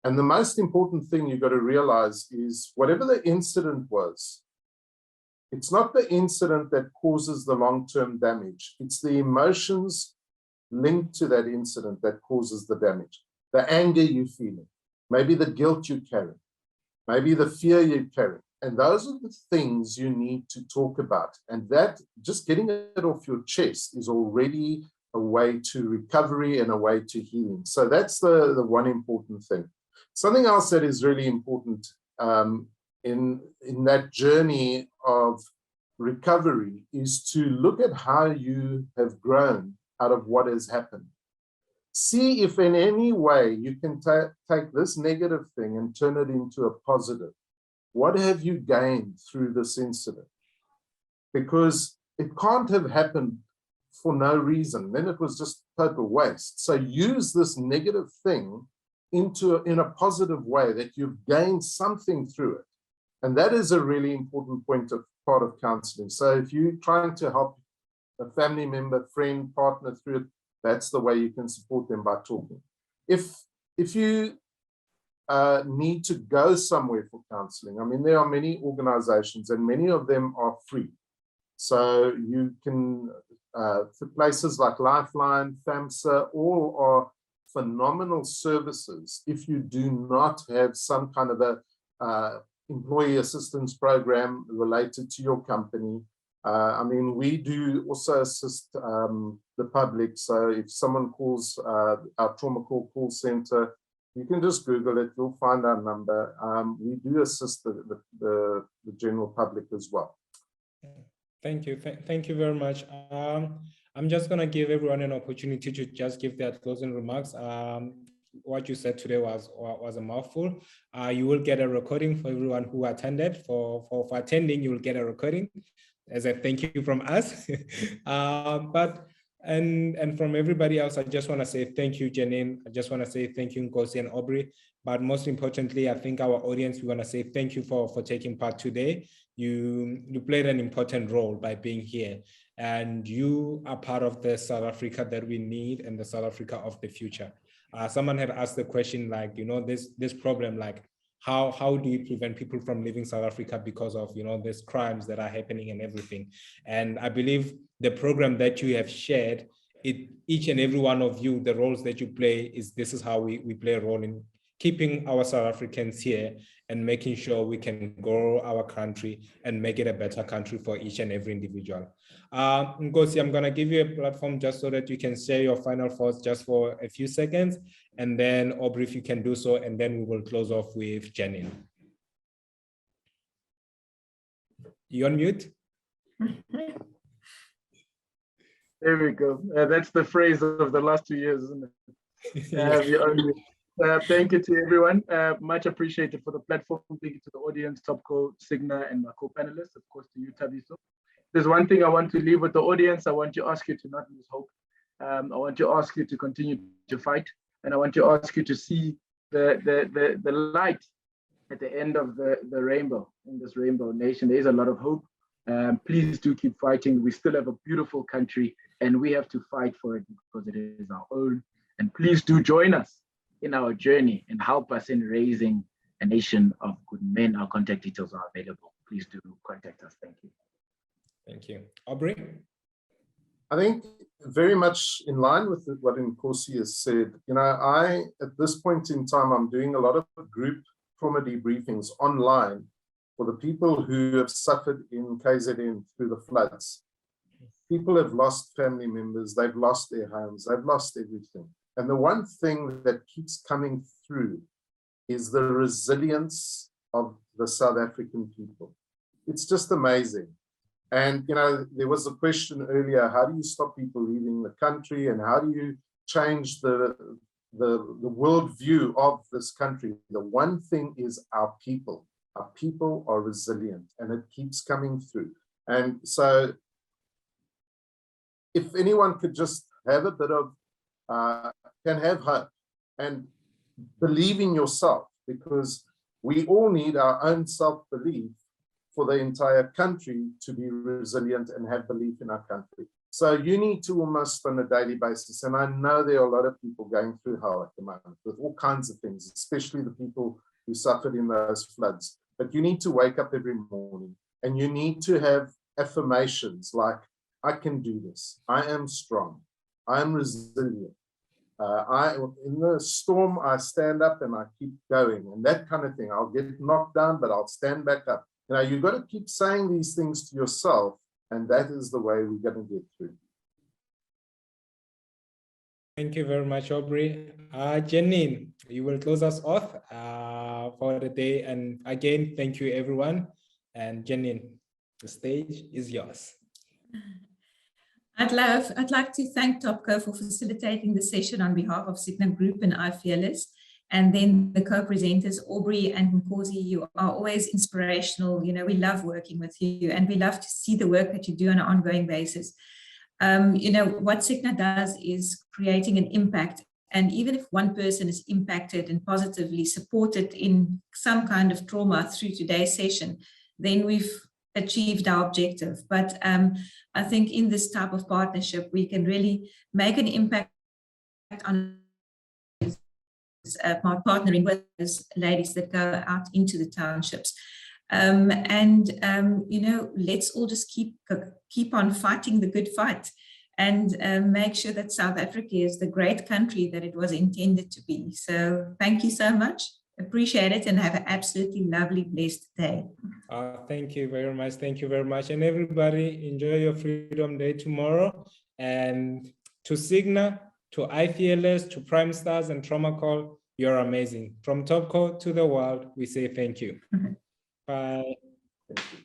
And the most important thing you've got to realize is, whatever the incident was, it's not the incident that causes the long-term damage. It's the emotions linked to that incident that causes the damage. The anger you're feeling, maybe the guilt you carry, maybe the fear you carry. And those are the things you need to talk about. And that, just getting it off your chest, is already a way to recovery and a way to healing. So that's the one important thing. Something else that is really important in that journey of recovery is to look at how you have grown out of what has happened. See if in any way you can take this negative thing and turn it into a positive. What have you gained through this incident? Because it can't have happened for no reason. Then it was just total waste. So use this negative thing in a positive way, that you've gained something through it. And that is a really important part of counseling. So if you're trying to help a family member, friend, partner through it, that's the way you can support them, by talking. If you need to go somewhere for counseling, I mean, there are many organizations and many of them are free. So you can, for places like Lifeline, FAMSA, all are phenomenal services if you do not have some kind of a employee assistance program related to your company. I mean, we do also assist the public. So if someone calls our Trauma Call center, you can just Google it, you'll find our number. We do assist the general public as well. Thank you. Thank you very much. I'm just going to give everyone an opportunity to just give their closing remarks. What you said today was a mouthful. You will get a recording for everyone who attended. For attending, you will get a recording as a thank you from us. And from everybody else, I just want to say thank you, Janine. I just want to say thank you, Nkosi and Aubrey. But most importantly, I think our audience, we want to say thank you for taking part today. You played an important role by being here, and you are part of the South Africa that we need and the South Africa of the future. Someone had asked the question, like, this problem, like, how do you prevent people from leaving South Africa because of, these crimes that are happening and everything? And I believe the program that you have shared, each and every one of you, the roles that you play, this is how we play a role keeping our South Africans here and making sure we can grow our country and make it a better country for each and every individual. Nkosi, I'm gonna give you a platform just so that you can share your final thoughts just for a few seconds. And then Aubrey, if you can do so, and then we will close off with Janine. You on mute? There we go. That's the phrase of the last 2 years, isn't it? You're on mute. Thank you to everyone. Much appreciated for the platform. Thank you to the audience, Topco, Signa, and my co-panelists, of course, to you, Tabiso. There's one thing I want to leave with the audience. I want to ask you to not lose hope. I want to ask you to continue to fight. And I want to ask you to see the light at the end of the rainbow, in this rainbow nation. There is a lot of hope. Please do keep fighting. We still have a beautiful country and we have to fight for it because it is our own. And please do join us in our journey and help us in raising a nation of good men. Our contact details are available. Please do contact us. Thank you. Thank you. Aubrey? I think very much in line with what Nkosi has said. At this point in time, I'm doing a lot of group trauma debriefings online for the people who have suffered in KZN through the floods. People have lost family members, they've lost their homes, they've lost everything. And the one thing that keeps coming through is the resilience of the South African people. It's just amazing. And, there was a question earlier, how do you stop people leaving the country and how do you change the worldview of this country? The one thing is our people. Our people are resilient and it keeps coming through. And so if anyone could just have a bit of, can have hope and believe in yourself, because we all need our own self-belief for the entire country to be resilient and have belief in our country. So you need to almost on a daily basis, and I know there are a lot of people going through hell at the moment with all kinds of things, especially the people who suffered in those floods. But you need to wake up every morning and you need to have affirmations like, I can do this, I am strong, I am resilient. In the storm, I stand up and I keep going and that kind of thing. I'll get knocked down, but I'll stand back up. You've got to keep saying these things to yourself, and that is the way we're going to get through. Thank you very much, Aubrey. Janine, you will close us off for the day. And again, thank you, everyone. And Janine, the stage is yours. I'd like to thank Topco for facilitating the session on behalf of Signa Group and iFearless. And then the co-presenters, Aubrey and Nkosi, you are always inspirational. We love working with you and we love to see the work that you do on an ongoing basis. What Signa does is creating an impact. And even if one person is impacted and positively supported in some kind of trauma through today's session, then we've achieved our objective. But I think in this type of partnership, we can really make an impact on partnering with those ladies that go out into the townships. Let's all just keep on fighting the good fight and make sure that South Africa is the great country that it was intended to be. So thank you so much. Appreciate it and have an absolutely lovely, blessed day. Thank you very much. Thank you very much. And everybody, enjoy your Freedom Day tomorrow. And to Signa, to iFearless, to Prime Stars and Trauma Call, you're amazing. From Topco to the world, we say thank you. Bye. Thank you.